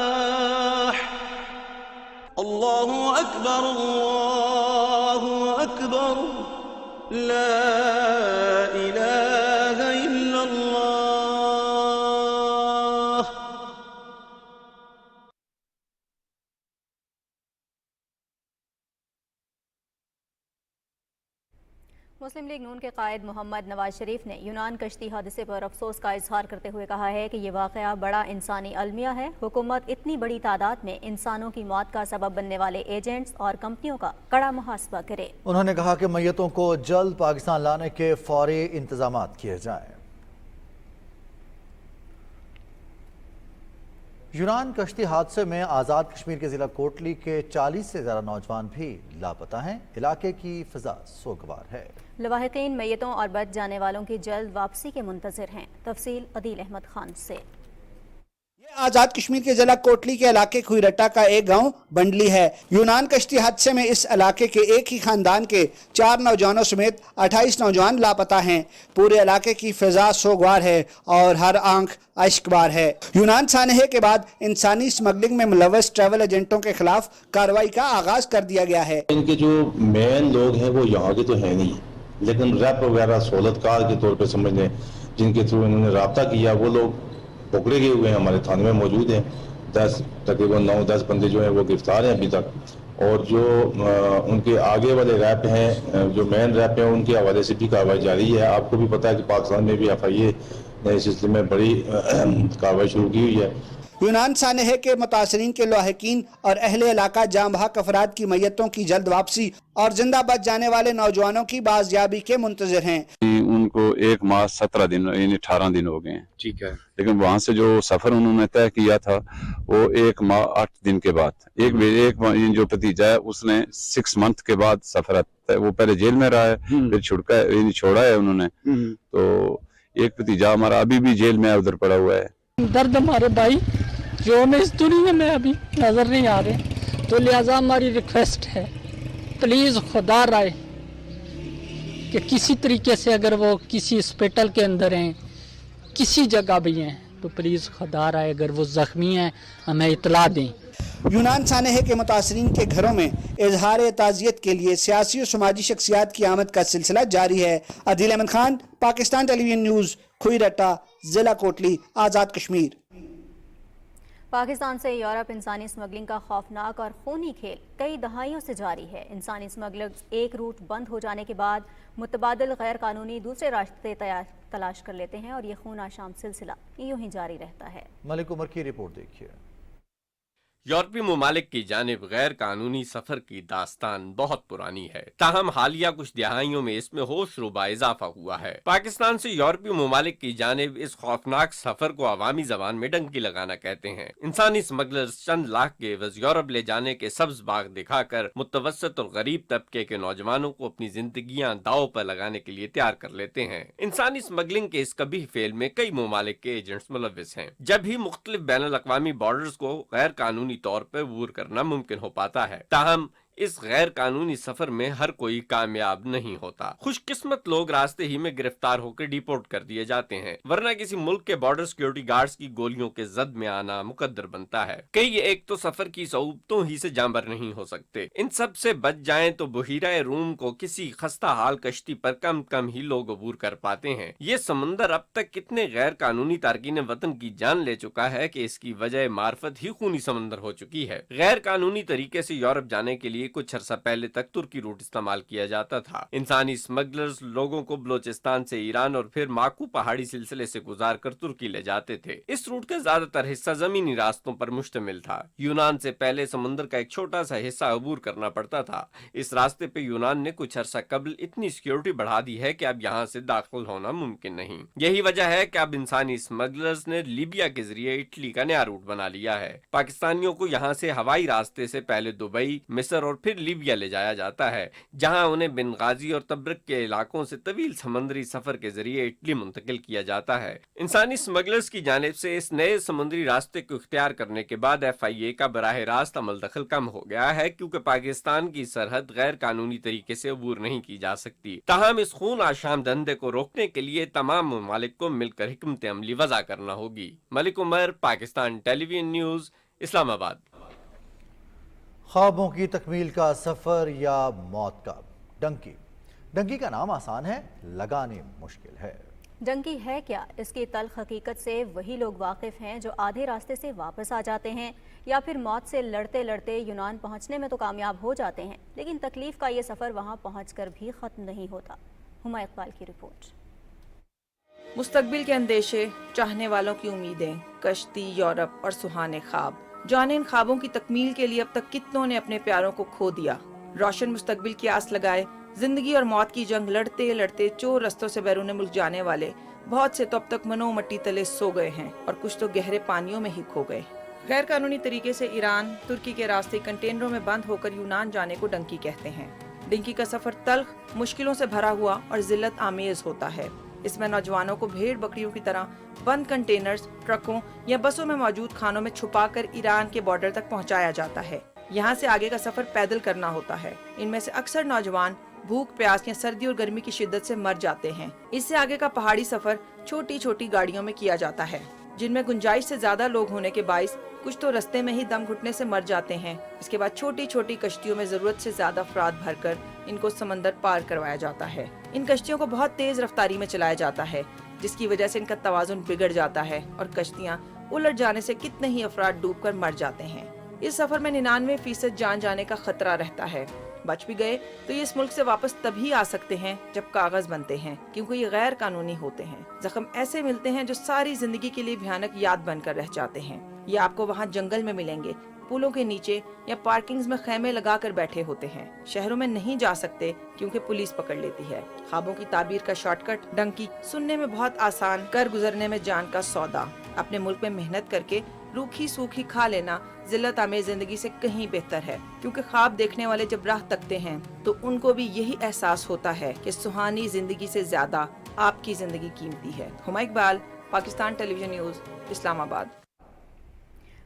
الفلاح الله أكبر الله أكبر لا إله إلا الله मुस्लिम लीग नून के कायद मोहम्मद नवाज शरीफ ने यूनान कश्ती हादसे पर अफसोस का इजहार करते हुए कहा है कि ये वाक़या बड़ा इंसानी अलमिया है। हुकूमत इतनी बड़ी तादाद में इंसानों की मौत का सबब बनने वाले एजेंट्स और कंपनियों का कड़ा मुहासबा करे। उन्होंने कहा कि मैयतों को जल्द पाकिस्तान लाने के फौरी इंतजाम किए जाएं। यूनान कश्ती हादसे में आज़ाद कश्मीर के ज़िला कोटली के 40 से ज़्यादा नौजवान भी लापता हैं। इलाके की फ़िज़ा सोगवार है। लवाहिकीन मैयतों और बच जाने वालों की जल्द वापसी के मुंतज़िर हैं। तफसील अदील अहमद खान से। आजाद कश्मीर के जिला कोटली के इलाके खुईरट्टा का एक गांव बंडली है। यूनान कश्ती हादसे में इस इलाके के एक ही खानदान के 4 नौजवानों समेत 28 नौजवान लापता हैं। पूरे इलाके की फिजा सोगवार है और हर आंख अश्कबार है। यूनान सानहे के बाद इंसानी स्मगलिंग में मुलव्वस ट्रैवल एजेंटों के खिलाफ कार्रवाई का आगाज कर दिया गया है। इनके जो मेन लोग हैं वो यहाँ के तो है नहीं, लेकिन रैप वगैरह सहूलतकार के तौर पर समझ लें, जिनके थ्रू इन्होंने रब्ता किया वो लोग पकड़े गए हुए हैं, हमारे थाने में मौजूद हैं। तकरीबन 9-10 बंदे जो हैं वो गिरफ्तार हैं अभी तक, और जो उनके आगे वाले रैप हैं, जो मेन रैप हैं, उनके हवाले से भी कार्रवाई जारी है। आपको भी पता है कि पाकिस्तान में भी FIA ने इस सिलसिले में बड़ी कार्रवाई शुरू की हुई है। यूनान सानहे के मुतासरीन के लाहिकीन और अहले इलाका जाम बहक अफराद की मैयतों की जल्द वापसी और जिंदा बच जाने वाले नौजवानों की बाजियाबी के मुंतजर हैं। उनको 1 माह 17 दिन यानी 18 दिन हो गए हैं। ठीक है। लेकिन वहाँ से जो सफर उन्होंने तय किया था वो 1 माह 8 दिन के बाद, एक जो भतीजा है उसने 6 मंथ के बाद सफर, वो पहले जेल में रहा है फिर छोड़ा है उन्होंने। तो एक भतीजा हमारा अभी भी जेल में उधर पड़ा हुआ है। दर्द हमारे भाई जो हमें इस दुनिया में अभी नजर नहीं आ रहे, तो लिहाजा हमारी रिक्वेस्ट है प्लीज खुदा राय कि किसी तरीके से अगर वो किसी हॉस्पिटल के अंदर हैं, किसी जगह भी हैं, तो प्लीज खुदा राय अगर वो जख्मी हैं हमें इतला दें। यूनान सानहे के मुतासरीन के घरों में इजहार ताज़ियत के लिए सियासी और समाजी शख्सियात की आमद का सिलसिला जारी है। आदिल अहमद खान, पाकिस्तान टेलीविजन न्यूज़, खुईरट्टा, जिला कोटली, आज़ाद कश्मीर। पाकिस्तान से यूरोप इंसानी स्मगलिंग का खौफनाक और खूनी खेल कई दहाइयों से जारी है। इंसानी स्मगलर्स एक रूट बंद हो जाने के बाद मुतबादिल गैर कानूनी दूसरे रास्ते तलाश कर लेते हैं और ये खून आशाम सिलसिला यूं ही जारी रहता है। मलिक उमर की रिपोर्ट देखिए। यूरोपीय ममालिक की जानिब गैर कानूनी सफर की दास्तान बहुत पुरानी है, ताहम हालिया कुछ दिहाइयों में इसमें होश रुबा इजाफा हुआ है। पाकिस्तान से यूरोपीय ममालिक की जानिब इस खौफनाक सफर को अवामी जबान में डंकी लगाना कहते हैं। इंसानी स्मगलर्स चंद लाख के एवज यूरोप ले जाने के सब्ज बाग दिखाकर मुतवसत और गरीब तबके के नौजवानों को अपनी जिंदगियां दाव पर लगाने के लिए तैयार कर लेते हैं। इंसानी स्मगलिंग के इस कबीह फेल में कई ममालिक के एजेंट्स मुलविस हैं। जब भी मुख्तलिफ बैनुल अक़वामी बॉर्डर्स को गैर कानूनी तौर पर अबूर करना मुमकिन हो पाता है, ताहम इस गैर कानूनी सफर में हर कोई कामयाब नहीं होता। खुशकिस्मत लोग रास्ते ही में गिरफ्तार होकर डिपोर्ट कर दिए जाते हैं, वरना किसी मुल्क के बॉर्डर सिक्योरिटी गार्ड्स की गोलियों के जद में आना मुकद्दर बनता है। कई एक तो सफर की सऊबतों ही से जांबर नहीं हो सकते, इन सब से बच जाएं तो बहीरा रूम को किसी खस्ता हाल कश्ती पर कम कम ही लोग अबूर कर पाते हैं। ये समंदर अब तक कितने गैर कानूनी तारकीन वतन की जान ले चुका है कि इसकी वजह मार्फत ही खूनी समंदर हो चुकी है। गैर कानूनी तरीके से यूरोप जाने के लिए कुछ अरसा पहले तक तुर्की रूट इस्तेमाल किया जाता था। इंसानी स्मगलर्स लोगों को बलोचिस्तान से ईरान और फिर माकू पहाड़ी सिलसिले से गुजार कर तुर्की ले जाते थे। इस रूट का ज्यादातर हिस्सा जमीनी रास्तों पर मुश्तमिल था। यूनान से पहले समुद्र का एक छोटा सा हिस्सा अबूर करना पड़ता था। इस रास्ते पे यूनान ने कुछ अरसा कबल इतनी सिक्योरिटी बढ़ा दी है कि अब यहाँ से दाखिल होना मुमकिन नहीं। यही वजह है कि अब इंसानी स्मगलर्स ने लीबिया के जरिए इटली का नया रूट बना लिया है। पाकिस्तानियों को यहाँ से हवाई रास्ते से पहले दुबई, मिस्र और फिर लीबिया ले जाया जाता है, जहां उन्हें बेनगाजी और तब्रक के इलाकों से तवील समुद्री सफर के जरिए इटली मुंतकिल किया जाता है। इंसानी स्मगलर्स की जानिब से इस नए समुद्री रास्ते को इख्तियार करने के बाद FIA का बराह रास्त अमल दखल कम हो गया है, क्योंकि पाकिस्तान की सरहद गैर कानूनी तरीके से अबूर नहीं की जा सकती। ताहम इस खून आशाम धंधे को रोकने के लिए तमाम ममालिक को मिलकर हिकमत अमली वज़ा करना होगी। Malik Umar, Pakistan television news, Islamabad. ख्वाबों की तकमील का सफर या मौत का डंकी। डंकी का नाम आसान है, लगाने मुश्किल है। डंकी है क्या? इसकी तल्ख हकीकत से वही लोग वाकिफ हैं जो आधे रास्ते से वापस आ जाते हैं या फिर मौत से लड़ते लड़ते यूनान पहुंचने में तो कामयाब हो जाते हैं, लेकिन तकलीफ का ये सफर वहां पहुंचकर भी खत्म नहीं होता। हुमा इकबाल की रिपोर्ट। मुस्तकबिल के अंदेशे, चाहने वालों की उम्मीदें, कश्ती, यूरोप और सुहाने ख्वाब। जाने इन ख्वाबों की तकमील के लिए अब तक कितनों ने अपने प्यारों को खो दिया। रोशन मुस्तकबिल की आस लगाए जिंदगी और मौत की जंग लड़ते लड़ते चोर रस्तों से बैरून मुल्क जाने वाले बहुत से तो अब तक मनो मट्टी तले सो गए हैं और कुछ तो गहरे पानियों में ही खो गए। गैर कानूनी तरीके से ईरान, तुर्की के रास्ते कंटेनरों में बंद होकर यूनान जाने को डंकी कहते हैं। डंकी का सफर तल्ख, मुश्किलों से भरा हुआ और जिल्लत आमेज होता है। इसमें नौजवानों को भेड़ बकरियों की तरह बंद कंटेनर्स, ट्रकों या बसों में मौजूद खानों में छुपाकर ईरान के बॉर्डर तक पहुंचाया जाता है। यहाँ से आगे का सफर पैदल करना होता है। इनमें से अक्सर नौजवान भूख, प्यास या सर्दी और गर्मी की शिद्दत से मर जाते हैं। इससे आगे का पहाड़ी सफर छोटी छोटी गाड़ियों में किया जाता है, जिनमें गुंजाइश से ज्यादा लोग होने के बाइस कुछ तो रास्ते में ही दम घुटने से मर जाते हैं। इसके बाद छोटी छोटी कश्तियों में जरूरत से ज्यादा अफराद भरकर इनको समंदर पार करवाया जाता है। इन कश्तियों को बहुत तेज रफ्तारी में चलाया जाता है, जिसकी वजह से इनका तवाजुन बिगड़ जाता है और कश्तियाँ उलट जाने से कितने ही अफराद डूबकर मर जाते हैं। इस सफर में 99% जान जाने का खतरा रहता है। बच भी गए तो ये इस मुल्क से वापस तभी आ सकते हैं जब कागज बनते हैं, क्योंकि ये गैर कानूनी होते हैं। जख्म ऐसे मिलते हैं जो सारी जिंदगी के लिए भयानक याद बनकर रह जाते हैं। ये आपको वहाँ जंगल में मिलेंगे, पुलों के नीचे या पार्किंग्स में खैमे लगा कर बैठे होते हैं। शहरों में नहीं जा सकते क्योंकि पुलिस पकड़ लेती है। ख्वाबों की ताबीर का शॉर्टकट डंकी, सुनने में बहुत आसान, कर गुजरने में जान का सौदा। अपने मुल्क में मेहनत करके रूखी सूखी खा लेना जिल्लत आमेज जिंदगी से कहीं बेहतर है, क्योंकि ख्वाब देखने वाले जब राह तकते हैं तो उनको भी यही एहसास होता है कि सुहानी जिंदगी से ज्यादा आपकी जिंदगी कीमती है। Huma Iqbal, Pakistan television news, Islamabad.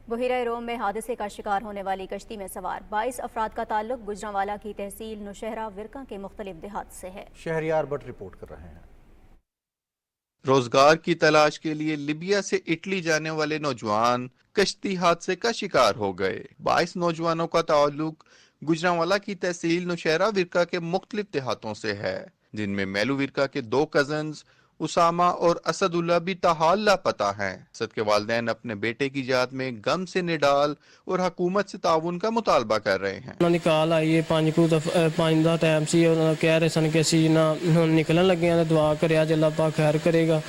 बहिरा रोम में हादसे का शिकार होने वाली कश्ती में सवार 22 अफराद का ताल्लुक गुजरांवाला की तहसील नौशहरा विरका के मुख्तलिफ देहात से है। शहरियार भट्ट रिपोर्ट कर रहे हैं। रोजगार की तलाश के लिए लिबिया से इटली जाने वाले नौजवान कश्ती हादसे का शिकार हो गए। 22 नौजवानों का ताल्लुक गुजरांवाला की तहसील नौशहरा विरका के मुख्तलिफ देहातों से है, जिनमें मेलू विरका के 2 कजन्स उसामा और असदुल्ला भी ताहाल लापता हैं। असद के वालिदैन अपने बेटे की जात में गम से निडाल और हुकूमत से ताउन का मुतालबा कर रहे हैं। उन्होंने कॉल आई है 5 ਦਾ ਟਾਈਮ ਸੀ, ਉਹਨਾਂ ਕਹਿ ਰਹੇ ਸਨ ਕਿ ਅਸੀਂ ਨਾ ਹੁਣ ਨਿਕਲਣ ਲੱਗੇ ਆ ਤੇ ਦੁਆ ਕਰਿਆ ਜੇ ਅੱਲਾਹ ਪਾਕ ਖੈਰ ਕਰੇਗਾ।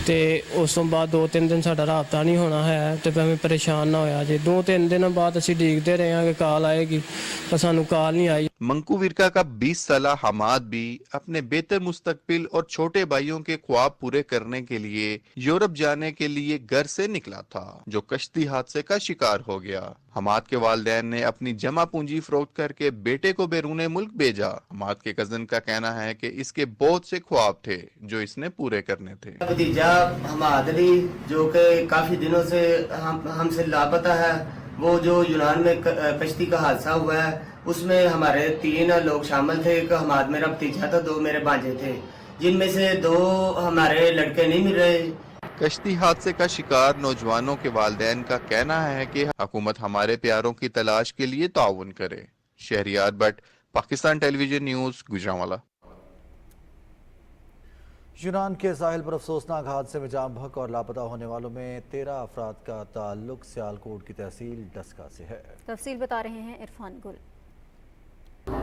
ਤੇ ਉਸ ਤੋਂ ਬਾਅਦ 2-3 ਦਿਨ ਸਾਡਾ ਰਾਬਤਾ ਨਹੀਂ ਹੋਣਾ ਹੈ ਤੇ ਭਾਵੇਂ ਪਰੇਸ਼ਾਨ ਨਾ ਹੋਇਆ ਜੇ। 2-3 ਦਿਨਾਂ ਬਾਅਦ ਅਸੀਂ ਡੀਕਦੇ ਰਹੇ ਹਾਂ ਕਿ ਕਾਲ ਆਏਗੀ, ਪਰ ਸਾਨੂੰ ਕਾਲ नहीं आई। मंकू विरका का 20 साला हमाद भी अपने बेहतर मुस्तकबिल और छोटे भाइयों के ख्वाब पूरे करने के लिए यूरोप जाने के लिए घर से निकला था, जो कश्ती हादसे का शिकार हो गया। हमाद के वालिदैन ने अपनी जमा पूंजी फरोख्त करके बेटे को बैरून मुल्क भेजा। हमाद के कजन का कहना है कि इसके बहुत से ख्वाब थे जो इसने पूरे करने थे। भतीजा हमाद अली जो कि काफी दिनों से हमसे लापता है, वो जो यूनान में कश्ती का हादसा हुआ है उसमें हमारे 3 लोग शामिल थे। एक हमाद मेरा भतीजा था, 2 मेरे भांजे थे, जिनमें से 2 हमारे लड़के नहीं मिल रहे। कश्ती हादसे का शिकार नौजवानों के वालिदैन का कहना है कि हुकूमत हमारे प्यारों की तलाश के लिए ताउन करे। Shahryar Bhatt, Pakistan television News, Gujranwala. यूनान के साहिल पर अफसोसनाक हादसे में जाम बहक और लापता होने वालों में 13 अफराद का ताल्लुक सियालकोट की तहसील डस्का से है। तफसील बता रहे हैं इरफान गुल।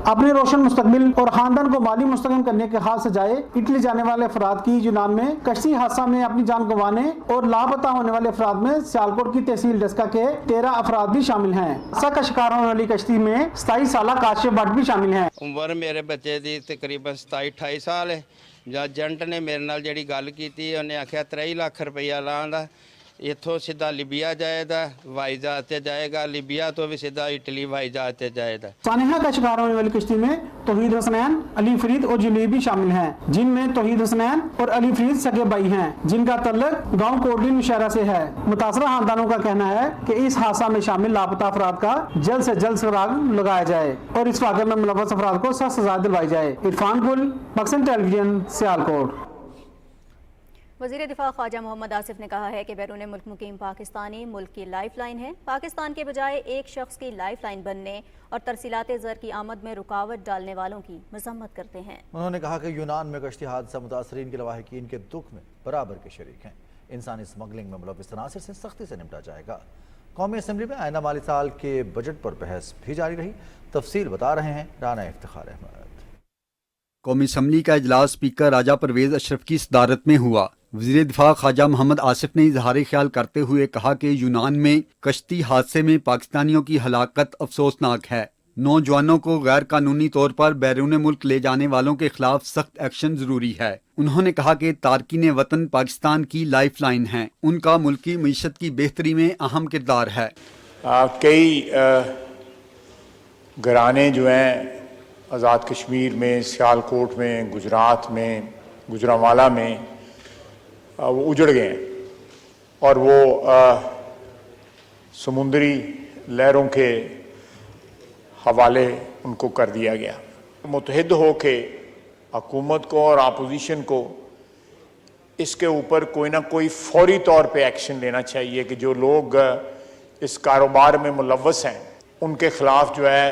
अपने रोशन मुस्तकबिल और खानदान को माली मुस्तकम करने के ख्याल से जाए इटली जाने वाले अफराद की यूनान में कश्ती हादसा में अपनी जान गंवाने और लापता होने वाले अफराद में सियालकोट की तहसील डस्का के 13 अफराद भी शामिल हैं। हादसा का शिकार होने वाली कश्ती में 27 साला काशिफ भट्ट भी शामिल हैं। उम्र मेरे बच्चे की तकरीबन 27-28 साल है। जब एजेंट ने मेरे नाल जिहड़ी गल कीती, उन्हें आख्या 23 लाख रुपया लाँदा, इत्थों सीधा लीबिया जाएगा, हवाई जहाज से जाएगा, लीबिया तो भी सीधा इटली हवाई जहाज से जाएगा। सानिहा का शिकार होने वाली कश्ती में तौहीद हसनैन, अली फरीद और जुलीब भी शामिल हैं, जिनमें तौहीद हसनैन और अली फरीद सगे भाई हैं, जिनका तल्लुक गांव कोटली नौशहरा से है। मुतासरा खानदानों का कहना है कि इस हादसा में शामिल लापता अफराद का जल्द से जल्द सुराग लगाया जाए और इस वाक़े में मुलव्वस अफराद को सख्त सजा दिलवाई जाए। इरफान गुल, पाकिस्तान टेलीविजन, सियालकोट। वज़ीर दिफा ख्वाजा मोहम्मद आसिफ ने कहा है कि बैरून मुल्क मुकीम पाकिस्तानी मुल्क की लाइफ लाइन है। पाकिस्तान के बजाय एक शख्स की लाइफ लाइन बनने और तरसीलात ज़र की आमद में रुकावट डालने वालों की मजम्मत करते हैं। उन्होंने कहा कि यूनान में कश्ती हादसा मुतासरीन के लवाहिकीन के दुख में बराबर के शरीक हैं। इंसानी स्मगलिंग में मुलव्वस तनासर से सख्ती से निपटा जाएगा। कौमी असम्बली में आइंदा माली साल के बजट पर बहस भी जारी रही। तफसील बता रहे हैं राना इफ्तिखार अहमद। कौमी असम्बली का इजलास स्पीकर राजा परवेज अशरफ की सदारत में हुआ। वज़ीर दिफा ख्वाजा मोहम्मद आसिफ ने इजहार ख्याल करते हुए कहा कि यूनान में कश्ती हादसे में पाकिस्तानियों की हलाकत अफसोसनाक है। नौजवानों को गैर कानूनी तौर पर बैरून मुल्क ले जाने वालों के खिलाफ सख्त एक्शन जरूरी है। उन्होंने कहा कि तारकीन वतन पाकिस्तान की लाइफ लाइन है, उनका मुल्की मईशत की बेहतरी में अहम किरदार है। कई घराने जो हैं आज़ाद कश्मीर में, सियालकोट में, गुजरात में, गुजरांवाला में वो उजड़ गए हैं और वो समुद्री लहरों के हवाले उनको कर दिया गया। मुतहद हो के हुकूमत को और अपोजिशन को इसके ऊपर कोई ना कोई फौरी तौर पे एक्शन लेना चाहिए कि जो लोग इस कारोबार में मुलव्वस हैं उनके खिलाफ जो है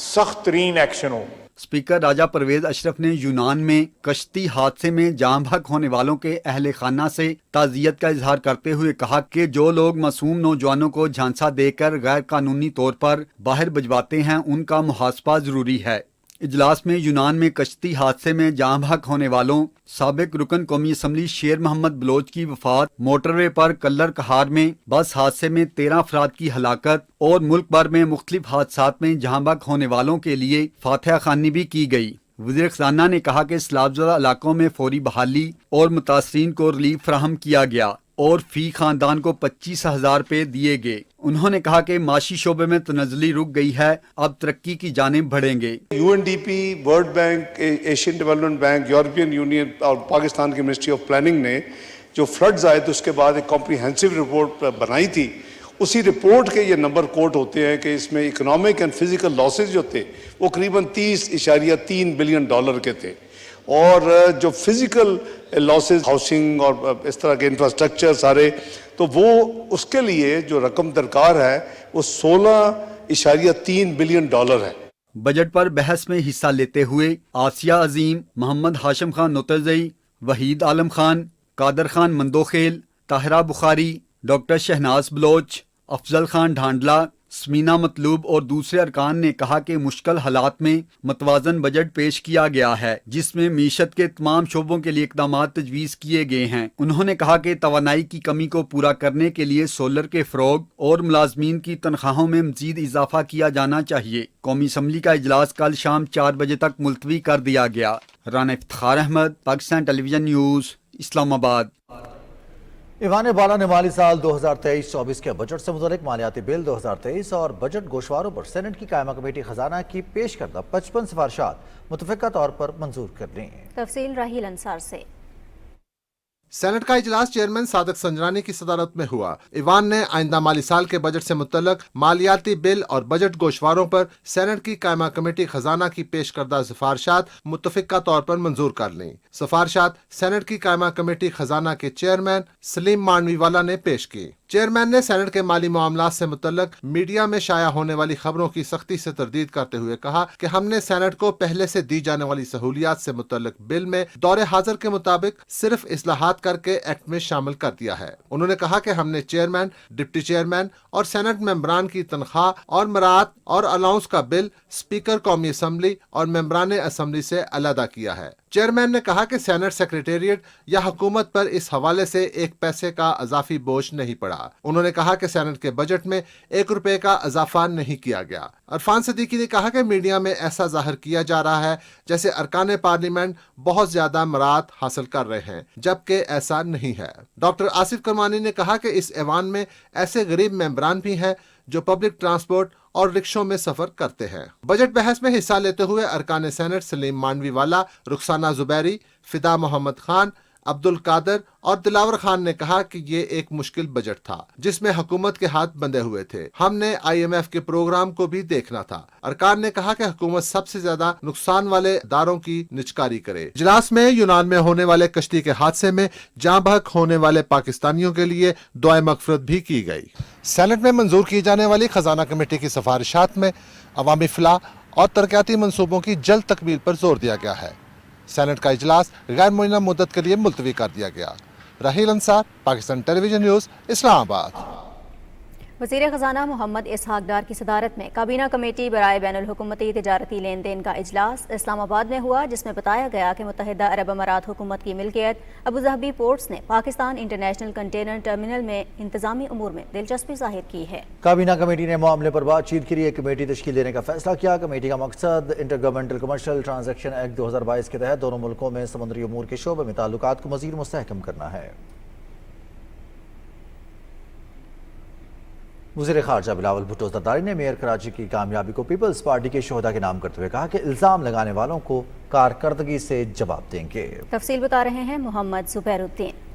सख्त तरीन एक्शन हो। स्पीकर राजा परवेज अशरफ ने यूनान में कश्ती हादसे में जाम बहक होने वालों के अहले खाना से ताज़ियत का इजहार करते हुए कहा कि जो लोग मासूम नौजवानों को झांसा देकर गैर कानूनी तौर पर बाहर भिजवाते हैं उनका मुहासबा जरूरी है। इजलास में यूनान में कश्ती हादसे में जाँ बहक होने वालों साबिक रुकन कौमी असम्बली शेर मोहम्मद बलोच की वफात, मोटरवे पर कल्लर कहार में बस हादसे में 13 अफराद की हलाकत और मुल्क भर में मुख्तलिफ हादसात में जाँ बहक होने वालों के लिए फातिहा ख़्वानी भी की गई। वज़ीर ख़ज़ाना ने कहा कि सैलाबज़दा इलाकों में फौरी बहाली और मुतासरीन को रिलीफ फराहम किया गया और फी खानदान को 25,000 रुपये दिए गए। उन्होंने कहा कि माशी शोबे में तनज़्ज़ुली रुक गई है, अब तरक्की की जानिब बढ़ेंगे। UNDP, world bank, Asian development bank, European union और पाकिस्तान की मिनिस्ट्री ऑफ प्लानिंग ने जो फ्लड्स आए थे उसके बाद एक कॉम्प्रिहेंसिव रिपोर्ट बनाई थी। उसी रिपोर्ट के ये नंबर कोट होते हैं कि इसमें इकोनॉमिक एंड फिजिकल लॉसेज जो थे वो करीबन 30.3 बिलियन डॉलर के थे, और जो फिजिकल लॉसेज हाउसिंग और इस तरह के इंफ्रास्ट्रक्चर सारे, तो वो उसके लिए जो रकम दरकार है वो 16.3 बिलियन डॉलर है। बजट पर बहस में हिस्सा लेते हुए आसिया अजीम, मोहम्मद हाशिम खान नोतज़ई, वहीद आलम खान, कादर खान मंदोखेल, ताहिरा बुखारी, डॉक्टर शहनाज बलोच, अफजल खान ढांडला, स्मीना मतलूब और दूसरे अरकान ने कहा कि मुश्किल हालात में मतवाजन बजट पेश किया गया है जिसमें मीशत के तमाम शोबों के लिए इकदाम तजवीज़ किए गए हैं। उन्होंने कहा कि तवानाई की कमी को पूरा करने के लिए सोलर के फ़रोग और मुलाजमीन की तनख्वाहों में मज़ीद इजाफा किया जाना चाहिए। कौमी असम्बली का इजलास कल शाम 4 बजे तक मुलतवी कर दिया गया। Rana Iftikhar Ahmad, Pakistan television news, Islamabad. ईवान बाला ने माली साल 2023-24 के बजट से मुतल्लिक मालियाती बिल 2023 और बजट गोशवारों पर सेनेट की कायमा कमेटी खजाना की पेश करदा 55 सिफारिशात मुतफ़िका तौर पर मंजूर कर ली। तफसील राहील अंसार से। सेनेट का इजलास चेयरमैन सादक संजरानी की सदारत में हुआ। ईवान ने आइंदा माली साल के बजट से मुतल्लिक मालियाती बिल और बजट गोशवारों पर सेनेट की कायमा कमेटी खजाना की पेश करदा सिफारिशात मुतफ़िका तौर पर मंजूर कर लीं। सिफारिशात सेनेट की कायमा कमेटी खजाना के चेयरमैन सलीम मांडवीवाला ने पेश की। चेयरमैन ने सेनेट के माली मामलात से मुतल्लिक मीडिया में शाया होने वाली खबरों की सख्ती से तरदीद करते हुए कहा कि हमने सेनेट को पहले से दी जाने वाली सहूलियात से मुतल्लिक बिल में दौरे हाजिर के मुताबिक सिर्फ इस्लाहात करके एक्ट में शामिल कर दिया है। उन्होंने कहा कि हमने चेयरमैन, डिप्टी चेयरमैन और सेनेट मेंबरान की तनख्वाह और मरात और अलाउंस का बिल स्पीकर कौमी असम्बली और मेंबरान असम्बली से अलहदा किया है। चेयरमैन ने कहा कि सेनेट सेक्रेटेरिएट या हुकूमत पर इस हवाले से एक पैसे का अजाफी बोझ नहीं पड़ा। उन्होंने कहा कि सेनेट के बजट में 1 रुपए का इजाफा नहीं किया गया। अरफान सिद्दीकी ने कहा कि मीडिया में ऐसा जाहिर किया जा रहा है जैसे अरकान पार्लियामेंट बहुत ज्यादा मरात हासिल कर रहे हैं, जबकि ऐसा नहीं है। डॉक्टर आसिफ करमानी ने कहा कि इस ऐवान में ऐसे गरीब मेंबरान भी हैं जो पब्लिक ट्रांसपोर्ट और रिक्शों में सफर करते हैं। बजट बहस में हिस्सा लेते हुए अरकान सेनेट सलीम मांडवीवाला, रुखसाना जुबैरी, फिदा मोहम्मद खान, अब्दुल कादर और दिलावर खान ने कहा कि ये एक मुश्किल बजट था जिसमें हुकूमत के हाथ बंधे हुए थे। हमने IMF के प्रोग्राम को भी देखना था। अरकान ने कहा कि हुकूमत सबसे ज्यादा नुकसान वाले इदारों की निचकारी करे। इजलास में यूनान में होने वाले कश्ती के हादसे में जाँ बहक होने वाले पाकिस्तानियों के लिए दुआए मगफरत भी की गई। सेनेट में मंजूर की जाने वाली खजाना कमेटी की सिफारिशात में अवामी फलाह और तरक्याती मंसूबों की जल्द तकमील पर जोर दिया गया है। सेनेट का इजलास गैर मुय्यना मुद्दत के लिए मुलतवी कर दिया गया। राहील अंसार, पाकिस्तान टेलीविजन न्यूज़, इस्लामाबाद। वज़ीर ख़ज़ाना मोहम्मद इसहाक डार की सदारत में काबीना कमेटी बराए बैनुल हुकूमती तिजारती लेन देन का इजलास इस्लामाबाद में हुआ, जिसमें बताया गया कि मुत्तहिदा अरब अमारात हुकूमत की मिल्कियत अबू धाबी पोर्ट्स ने पाकिस्तान इंटरनेशनल कंटेनर टर्मिनल में इंतजामी उमूर में दिलचस्पी जाहिर की है। काबीना कमेटी ने मामले पर बातचीत के लिए कमेटी तश्कील देने का फैसला किया। कमेटी का मकसद inter governmental commercial transaction act 2022 के तहत दोनों मुल्कों में समुद्री उमूर के शोबे में ताल्लुकात को मज़ीद मुस्तहकम करना है। वज़ीर ख़ारजा बिलावल भुट्टो ज़रदारी ने मेयर कराची की कामयाबी को पीपल्स पार्टी के शोहदा के नाम करते हुए कहा कि इल्ज़ाम लगाने वालों को कारकर्दगी से जवाब देंगे। तफसील बता रहे हैं मोहम्मद जुबैरुद्दीन।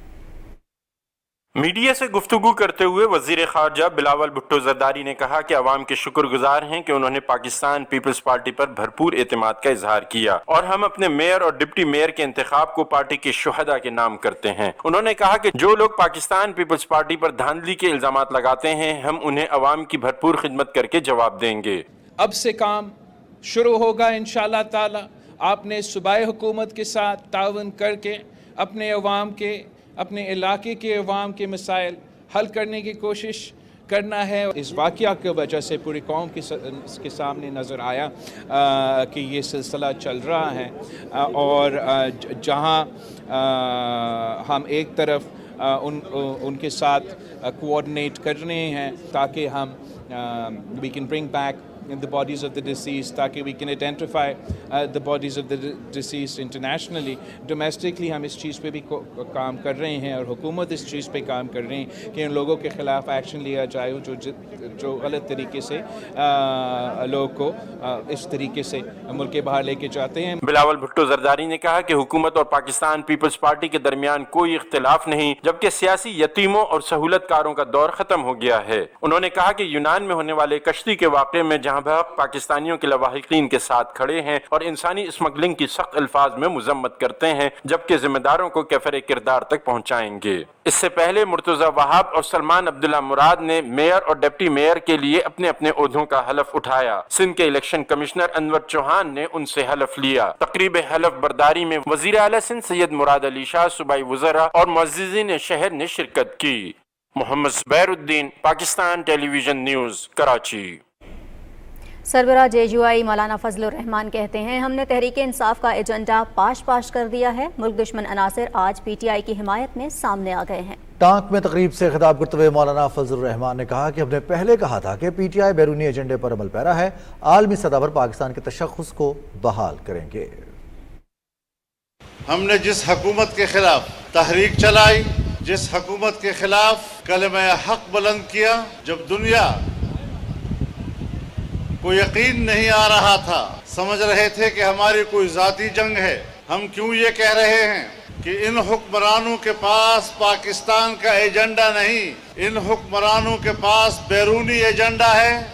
मीडिया से गुफ्तगू करते हुए वजीर खारजा बिलावल भुट्टो ज़रदारी ने कहा कि अवाम के शुक्रगुजार हैं कि उन्होंने पाकिस्तान पीपल्स पार्टी पर भरपूर एतमाद का इजहार किया और हम अपने मेयर और डिप्टी मेयर के इंतखाब को पार्टी के शुहदा के नाम करते हैं। उन्होंने कहा कि जो लोग पाकिस्तान पीपल्स पार्टी पर धांधली के इल्जामात लगाते हैं, हम उन्हें अवाम की भरपूर खिदमत करके जवाब देंगे। अब से काम शुरू होगा इंशाअल्लाह ताला। आपने सूबाई हुकूमत के साथ ताउन करके अपने अवाम के, अपने इलाके के अवाम के मसाइल हल करने की कोशिश करना है। इस वाक़या की वजह से पूरी कौम के सामने नज़र आया कि ये सिलसिला चल रहा है और जहाँ हम एक तरफ उनके साथ कोऑर्डिनेट कर रहे हैं ताकि हम we can bring back the bodies of the deceased, ताकि we can identify the bodies of the deceased internationally. Domestically हम इस चीज़ पे भी काम कर रहे हैं और हुकूमत इस चीज़ पे काम कर रही है कि उन लोगों के ख़िलाफ़ एक्शन लिया जाए जो गलत तरीके से लोगों को इस तरीके से मुल्क के बाहर लेके जाते हैं। बिलावल भुट्टो जरदारी ने कहा कि हुकूमत और पाकिस्तान पीपल्स पार्टी के दरमियान कोई इख्तिलाफ नहीं, जबकि सियासी यतीमों और सहूलतकारों का दौर खत्म हो गया है। उन्होंने कहा कि यूनान में होने वाले कश्ती के वाक़े में जहां पाकिस्तानियों के लवाहिकीन के साथ खड़े हैं और इंसानी स्मगलिंग की सख्त अल्फाज में मुजम्मत करते हैं, जबकि जिम्मेदारों को कैफरे किरदार तक पहुंचाएंगे। इससे पहले मुर्तजा वहाब और सलमान अब्दुल्ला मुराद ने मेयर और डिप्टी मेयर के लिए अपने अपने ओहदों का हलफ उठाया। सिंध के इलेक्शन कमिश्नर अनवर चौहान ने उनसे हलफ लिया। तकरीब हलफ बर्दारी में वजीर आला सिंध सैयद मुराद अली शाह, सूबाई वज़रा और मुअज़्ज़िज़ीन शहर ने शिरकत की। Mohammad Zubairuddin, Pakistan television news, Karachi. सरबराह JUI मौलाना फजलुर रहमान कहते हैं, हमने तहरीक इंसाफ का एजेंडा पाश कर दिया है। मुल्क दुश्मन अनासिर आज PTI की हिमायत में सामने आ गए हैं। टांक में तकरीब से खिताब करते हुए मौलाना फजलुर रहमान ने कहा कि हमने पहले कहा था कि PTI बैरूनी एजेंडे पर अमल पैरा है, आलमी सतह पर पाकिस्तान के तशख्खुस को बहाल करेंगे। हमने जिस हुकूमत के खिलाफ तहरीक चलाई, जिस हुकूमत के खिलाफ कलमे हक बुलंद किया, जब दुनिया को यकीन नहीं आ रहा था, समझ रहे थे कि हमारी कोई ज़ाती जंग है, हम क्यों ये कह रहे हैं कि इन हुक्मरानों के पास पाकिस्तान का एजेंडा नहीं, इन हुक्मरानों के पास बैरूनी एजेंडा है।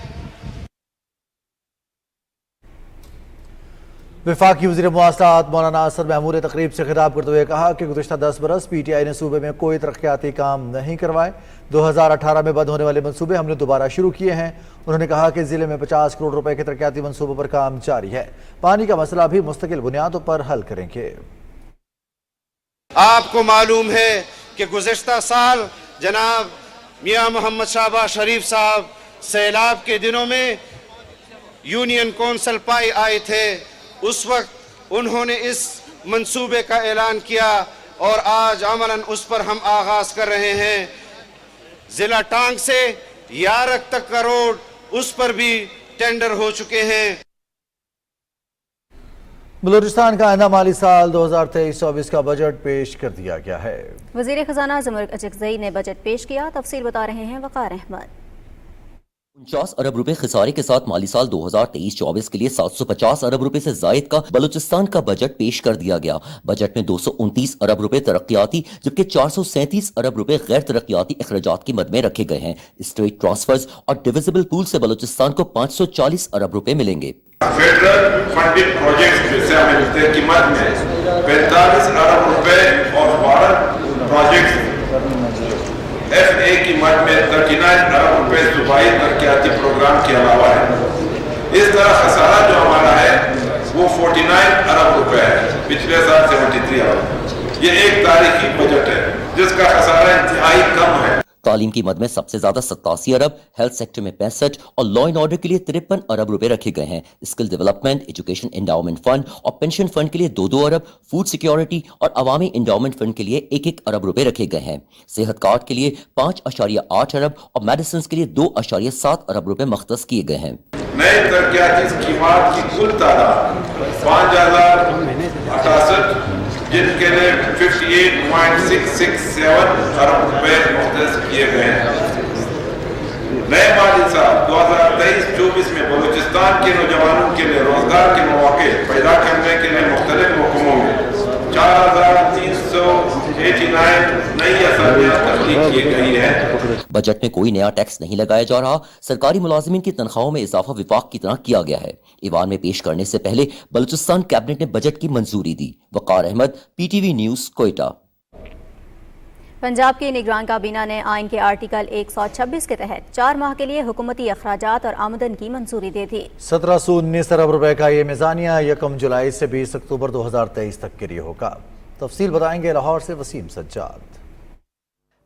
वफाकी वज़ीर मुआसलात मौलाना असद महमूद ने तकरीब से खिताब करते हुए कहा कि गुज़िश्ता 10 बरस PTI ने सूबे में कोई तरक्याती काम नहीं करवाए। 2018 में बंद होने वाले मंसूबे हमने दोबारा शुरू किए हैं। उन्होंने कहा कि ज़िले में 50 करोड़ रुपए के तरक्याती मंसूबों पर काम जारी है। पानी का मसला भी मुस्तकिल बुनियादों पर हल करेंगे। आपको मालूम है कि गुज़िश्ता साल जनाब मियाँ मोहम्मद शहबाज शरीफ साहब सैलाब के दिनों में यूनियन कौंसिल पाई आए थे। उस वक्त उन्होंने इस मंसूबे का ऐलान किया और आज अमलन उस पर हम आगाज कर रहे हैं। जिला टांग से यारक तक का रोड उस पर भी टेंडर हो चुके हैं। बलूचिस्तान का आइंदा माली साल 2023-24 का बजट पेश कर दिया गया है। वज़ीर खजाना ज़मर अचकज़ई ने बजट पेश किया। तफसील बता रहे हैं वक़ार अहमद। 49 अरब रुपए खसारे के साथ माली साल 2023-24 के लिए 750 अरब रुपए से जायद का बलूचिस्तान का बजट पेश कर दिया गया। बजट में 229 अरब रुपए तरक्याती जबकि 437 अरब रुपए गैर तरक्याती अखराजात की मद में रखे गए हैं। स्टेट ट्रांसफर्स और डिविजिबल पूल से बलूचिस्तान को 540 अरब रुपए मिलेंगे। फेडरल फंडेड प्रोजेक्ट से हमें मिलते हैं कीमत में 45 अरब रुपए और 12 प्रोजेक्ट FA की मद में 39 अरब रुपए सूबाई तरक्याती प्रोग्राम के अलावा है। इस तरह खसारा जो हमारा है वो 49 अरब रुपए है, पिछले साल 73 अरब। ये एक तारीखी बजट है जिसका खसारा इंतहाई कम है। तालीम की मद में सबसे ज्यादा 87 अरब, हेल्थ सेक्टर में 65 और लॉ एंड ऑर्डर के लिए 53 अरब रुपए रखे गए हैं। Skill development, education endowment fund और पेंशन फंड के लिए 2-2 अरब, फूड सिक्योरिटी और अवामी एंडाउमेंट फंड के लिए 1-1 अरब रुपए रखे गए हैं। सेहत कार्ड के लिए 5.8 अरब और मेडिसिन के लिए 2.7 अरब रुपए मख्तस किए गए हैं। नए तरक्याती स्कीमात की कुल तादाद 5068 जिनके लिए 58.667 अरब रुपए मुख्तस किए गए हैं। नए माली साल 2023-24 में बलूचिस्तान के नौजवानों के लिए रोजगार के मौके पैदा करने के लिए मुख्तलिफ महकमों में 4389 नई असामियां तख्लीक की गई है। बजट में कोई नया टैक्स नहीं लगाया जा रहा। सरकारी मुलाजिमीन की तनख्वाहों में इजाफा विफाक की तरह किया गया है। ईवान में पेश करने से पहले बलूचिस्तान कैबिनेट ने बजट की मंजूरी दी। वक़ार अहमद, PTV न्यूज़, कोयटा। पंजाब की निगरान काबीना ने आइन के आर्टिकल 126 के तहत 4 माह के लिए हुकूमती अखराजात और आमदन की मंजूरी दे दी। 1719 अरब रुपए का ये मिजानिया 1 जुलाई से 20 अक्टूबर 2023 तक के लिए होगा। तफसील बताएंगे लाहौर से वसीम सज्जाद।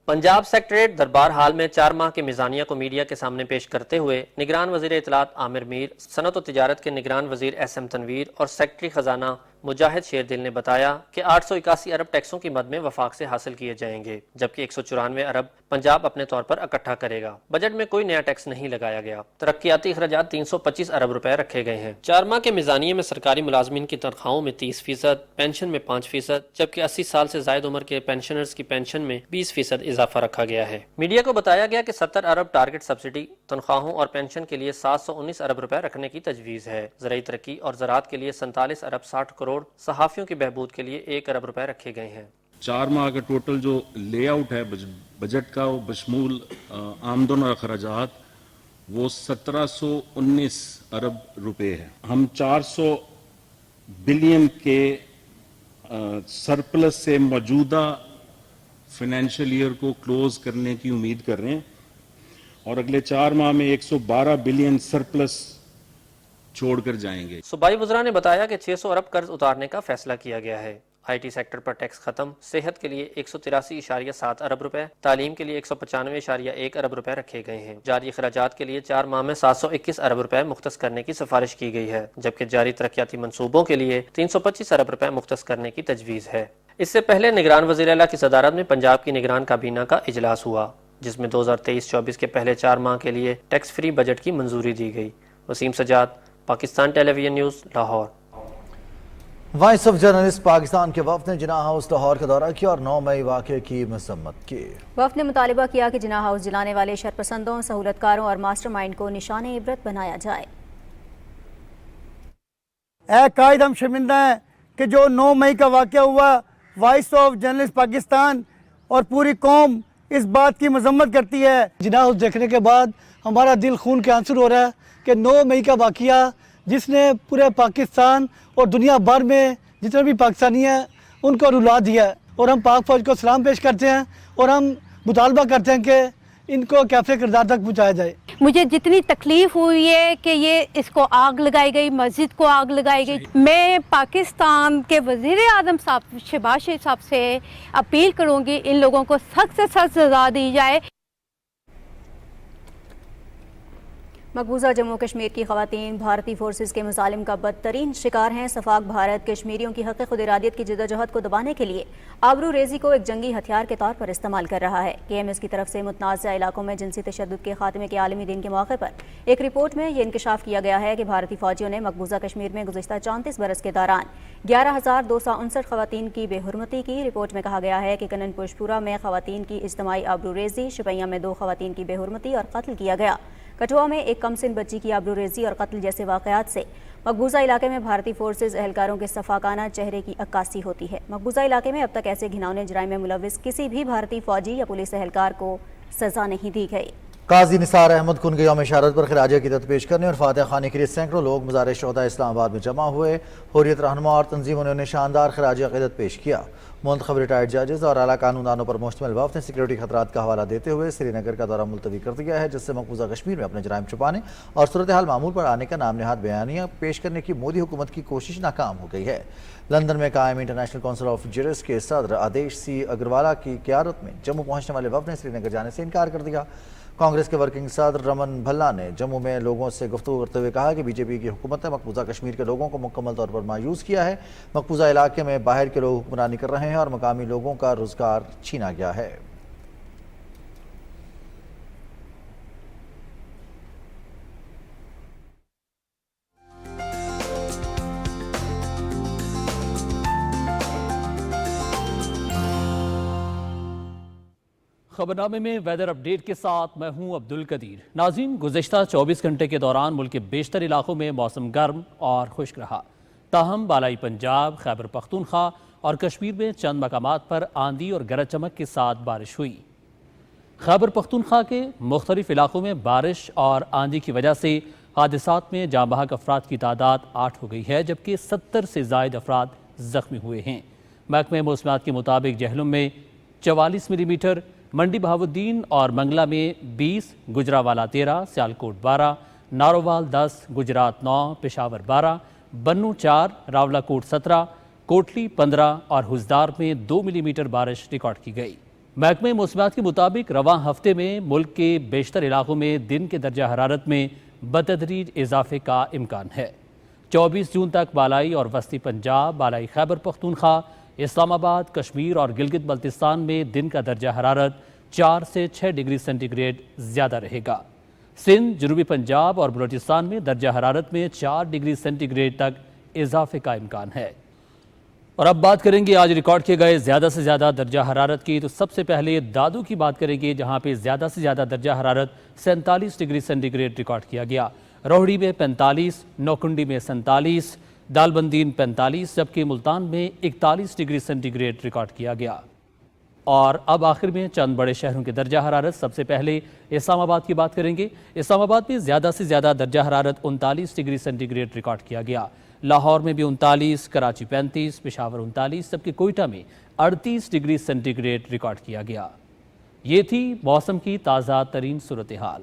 पंजाब सेक्रेटरीट दरबार हाल में 4 माह के मिजानिया को मीडिया के सामने पेश करते हुए निगरान वजीर इत्तलात आमिर मीर, सनत और तिजारत के निगरान वजीर SM तनवीर और सेक्रेटरी खजाना मुजाहिद शेरदिल ने बताया कि 881 अरब टैक्सों की मद में वफाक से हासिल किए जाएंगे, जबकि 194 अरब पंजाब अपने तौर पर इकट्ठा करेगा। बजट में कोई नया टैक्स नहीं लगाया गया। तरक्याती अखराजात 325 अरब रुपए रखे गए हैं। 4 माह के मिजानिये में सरकारी मुलाजमीन की तनख्वाहों में 30%, पेंशन में 5%, जबकि 80 साल से जायद उम्र के पेंशनर्स की पेंशन में 20% इजाफा रखा गया है। मीडिया को बताया गया कि 70 अरब टारगेट सब्सिडी तनख्वाहों और पेंशन के लिए 719 अरब रुपए रखने की तजवीज़ है। ज़राई तरक्की और ज़राअत के लिए 47 अरब 60 करोड़, सहाफ़ियों की बहबूद के लिए 1 अरब रुपए रखे गए हैं। 4 माह का टोटल जो लेआउट है बजट का, वो बशमूल आमदन और अखराजात वो 1719 अरब रुपए है। हम 400 बिलियन के सरप्लस से मौजूदा फाइनेंशियल ईयर को क्लोज करने की उम्मीद कर रहे हैं और अगले 4 माह में 112 बिलियन सरप्लस छोड़कर जाएंगे। सूबाई वज़रा ने बताया कि 600 अरब कर्ज उतारने का फैसला किया गया है। IT सेक्टर पर टैक्स खत्म, सेहत के लिए 183.7 अरब रुपए, तालीम के लिए 195.1 अरब रुपए रखे गए हैं। जारी अखराजात के लिए 4 माह में 721 अरब रुपए मुख्तस करने की सिफारिश की गई है, जबकि जारी तरक्याती मंसूबों के लिए 325 अरब रुपए मुख्तस करने की तजवीज़ है। इससे पहले निगरान वज़ीर आला की सदारत में पंजाब की निगरान काबीना का इजलास हुआ, जिसमें 2023-24 के पहले 4 माह के लिए टैक्स फ्री बजट की मंजूरी दी गई। Waseem Sajjad, Pakistan television News, Lahore. Voice of Journalist Pakistan के वफ्द ने जिन्ना हाउस लाहौर का दौरा किया और 9 मई वाक़े की मसम्मत की। वफ्द ने मुतालिबा किया कि जिन्ना हाउस जलाने वाले शरपसंदों, सहूलतकारों और मास्टरमाइंड को निशाने इबरत बनाया जाए। कायद हम शर्मिंदा हैं कि जो 9 मई का वाक़या हुआ, वॉइस ऑफ जर्नलिस्ट पाकिस्तान और पूरी कौम इस बात की मजम्मत करती है। जिन्ना हाउस देखने के बाद हमारा दिल खून के आंसू हो रहा है कि 9 मई का वाक़या जिसने पूरे पाकिस्तान और दुनिया भर में जितने भी पाकिस्तानी हैं उनको रुला दिया है, और हम पाक फौज को सलाम पेश करते हैं और हम मुतालबा करते हैं कि इनको कैफे किरदार तक पहुँचाया जाए। मुझे जितनी तकलीफ हुई है कि ये इसको आग लगाई गई, मस्जिद को आग लगाई गई, मैं पाकिस्तान के वज़ीर आज़म साहब शहबाज शरीफ साहब से अपील करूँगी इन लोगों को सख्त से सख्त सज़ा दी जाए। मकबूजा जम्मू कश्मीर की ख़वातीन भारतीय फोर्सेस के मुजालिम का बदतरीन शिकार हैं। सफाक भारत कश्मीरियों की हक़ खुद इरादियत की जद्दोजहद को दबाने के लिए आबरू रेजी को एक जंगी हथियार के तौर पर इस्तेमाल कर रहा है। KMS की तरफ से मुतनाज़ा इलाकों में जिनसी तशद्दुद के खात्मे के आलमी दिन के मौके पर एक रिपोर्ट में ये इंकशाफ किया गया है कि भारतीय फ़ौजियों ने मकबूजा कश्मीर में गुज़िश्ता 34 बरस के दौरान 11,259 ख़वातीन की बेहुरमती की। रिपोर्ट में कहा गया है कि कनन पुशपुरा में ख़वातीन की इज्तमाई आबरू रेजी, शुपैया में 2 ख़वातीन की बेहुरमती और कत्ल किया गया। कठुआ में एक कमसिन बच्ची की आबरू रेजी और कत्ल जैसे वाक़यात से मकबूजा इलाके में भारतीय फोर्सेज एहलकारों के सफाकाना चेहरे की अक्कासी होती है। मकबूजा इलाके में अब तक ऐसे घिनौने जराइम में मुलविस किसी भी भारतीय फौजी या पुलिस एहलकार को सजा नहीं दी गई। काजी निसार अहमद को उनके यौम शहादत पर खिराज अक़ीदत पेश करने और फातिहा खाने के लिए सैकड़ों लोग मज़ार शुहदा इस्लामाबाद में जमा हुए। हुर्रियत रहनुमा और तंजीमों ने उन्हें शानदार खिराज अक़ीदत पेश किया। मुंतखब रिटायर्ड जजेस और आला कानूनदानों पर मुश्तमिल वफ़द ने सिक्योरिटी खतरात का हवाला देते हुए श्रीनगर का दौरा मुलतवी कर दिया है, जिससे मकबूजा कश्मीर में अपने जराइम छुपाने और सूरत हाल मामूल पर आने का नाम नहाद बयानियाँ पेश करने की मोदी हुकूमत की कोशिश नाकाम हो गई है। लंदन में कायम इंटरनेशनल काउंसिल ऑफ जरिस्ट के सदर आदेश सी अग्रवाला की क़यादत में जम्मू पहुँचने वाले वफ़द ने श्रीनगर जाने से इनकार कर दिया। कांग्रेस के वर्किंग सदर रमन भल्ला ने जम्मू में लोगों से गुफ्तगू करते हुए कहा कि बीजेपी की हुकूमत ने मकबूजा कश्मीर के लोगों को मुकम्मल तौर पर मायूस किया है। मकबूजा इलाके में बाहर के लोग हुक्मरानी कर रहे हैं और मकामी लोगों का रोजगार छीना गया है। खबरनामे में वेदर अपडेट के साथ मैं हूं अब्दुल कदीर। नाज़रीन, गुज़िश्ता 24 घंटे के दौरान मुल्क के बेशतर इलाकों में मौसम गर्म और खुश्क रहा। ताहम बालाई पंजाब, खैबर पख्तूनख्वा और कश्मीर में चंद मकामात पर आंधी और गरज चमक के साथ बारिश हुई। खैबर पख्तूनख्वा के मुख्तलिफ इलाकों में बारिश और आंधी की वजह से हादसात में जाँ बहक अफराद की तादाद 8 हो गई है, जबकि 70 से ज़ायद अफराद ज़ख्मी हुए हैं। महकमे मौसमियात के मुताबिक जहलुम में 44 मिलीमीटर, मंडी बहाउद्दीन और मंगला में 20, गुजरावाला 13, सियालकोट 12, नारोवाल 10, गुजरात 9, पेशावर 12, बन्नू 4, रावलाकोट 17, कोटली 15 और हुजदार में 2 मिलीमीटर बारिश रिकॉर्ड की गई। महकमे मौसमियात के मुताबिक रवां हफ्ते में मुल्क के बेशतर इलाकों में दिन के दर्जा हरारत में बतदरीज इजाफे का इम्कान है। 24 जून तक बालाई और वस्ती पंजाब, बालाई खैबर पख्तूनख्वा, इस्लामाबाद, कश्मीर और गिलगित बल्तिस्तान में दिन का दर्जा हरारत 4 से 6 डिग्री सेंटीग्रेड ज़्यादा रहेगा। सिंध, जनूबी पंजाब और बलूचिस्तान में दर्जा हरारत में 4 डिग्री सेंटीग्रेड तक इजाफे का इम्कान है। और अब बात करेंगे आज रिकॉर्ड किए गए ज़्यादा से ज़्यादा दर्जा हरारत की। तो सबसे पहले दादू की बात करेंगे, जहाँ पे ज़्यादा से ज़्यादा दर्जा हरारत 47 डिग्री सेंटीग्रेड रिकॉर्ड किया गया। रोहड़ी में 45, नौकुंडी में 47, दालबंदीन 45, जबकि मुल्तान में 41 डिग्री सेंटीग्रेड रिकॉर्ड किया गया। और अब आखिर में चंद बड़े शहरों के दर्जा हरारत। सबसे पहले इस्लामाबाद की बात करेंगे। इस्लामाबाद में ज़्यादा से ज़्यादा दर्जा हरारत 39 डिग्री सेंटीग्रेड रिकॉर्ड किया गया। लाहौर में भी 39, कराची 35, पेशावर 39, जबकि कोयटा में 38 डिग्री सेंटीग्रेड रिकॉर्ड किया गया। ये थी मौसम की ताज़ा तरीन सूरत हाल।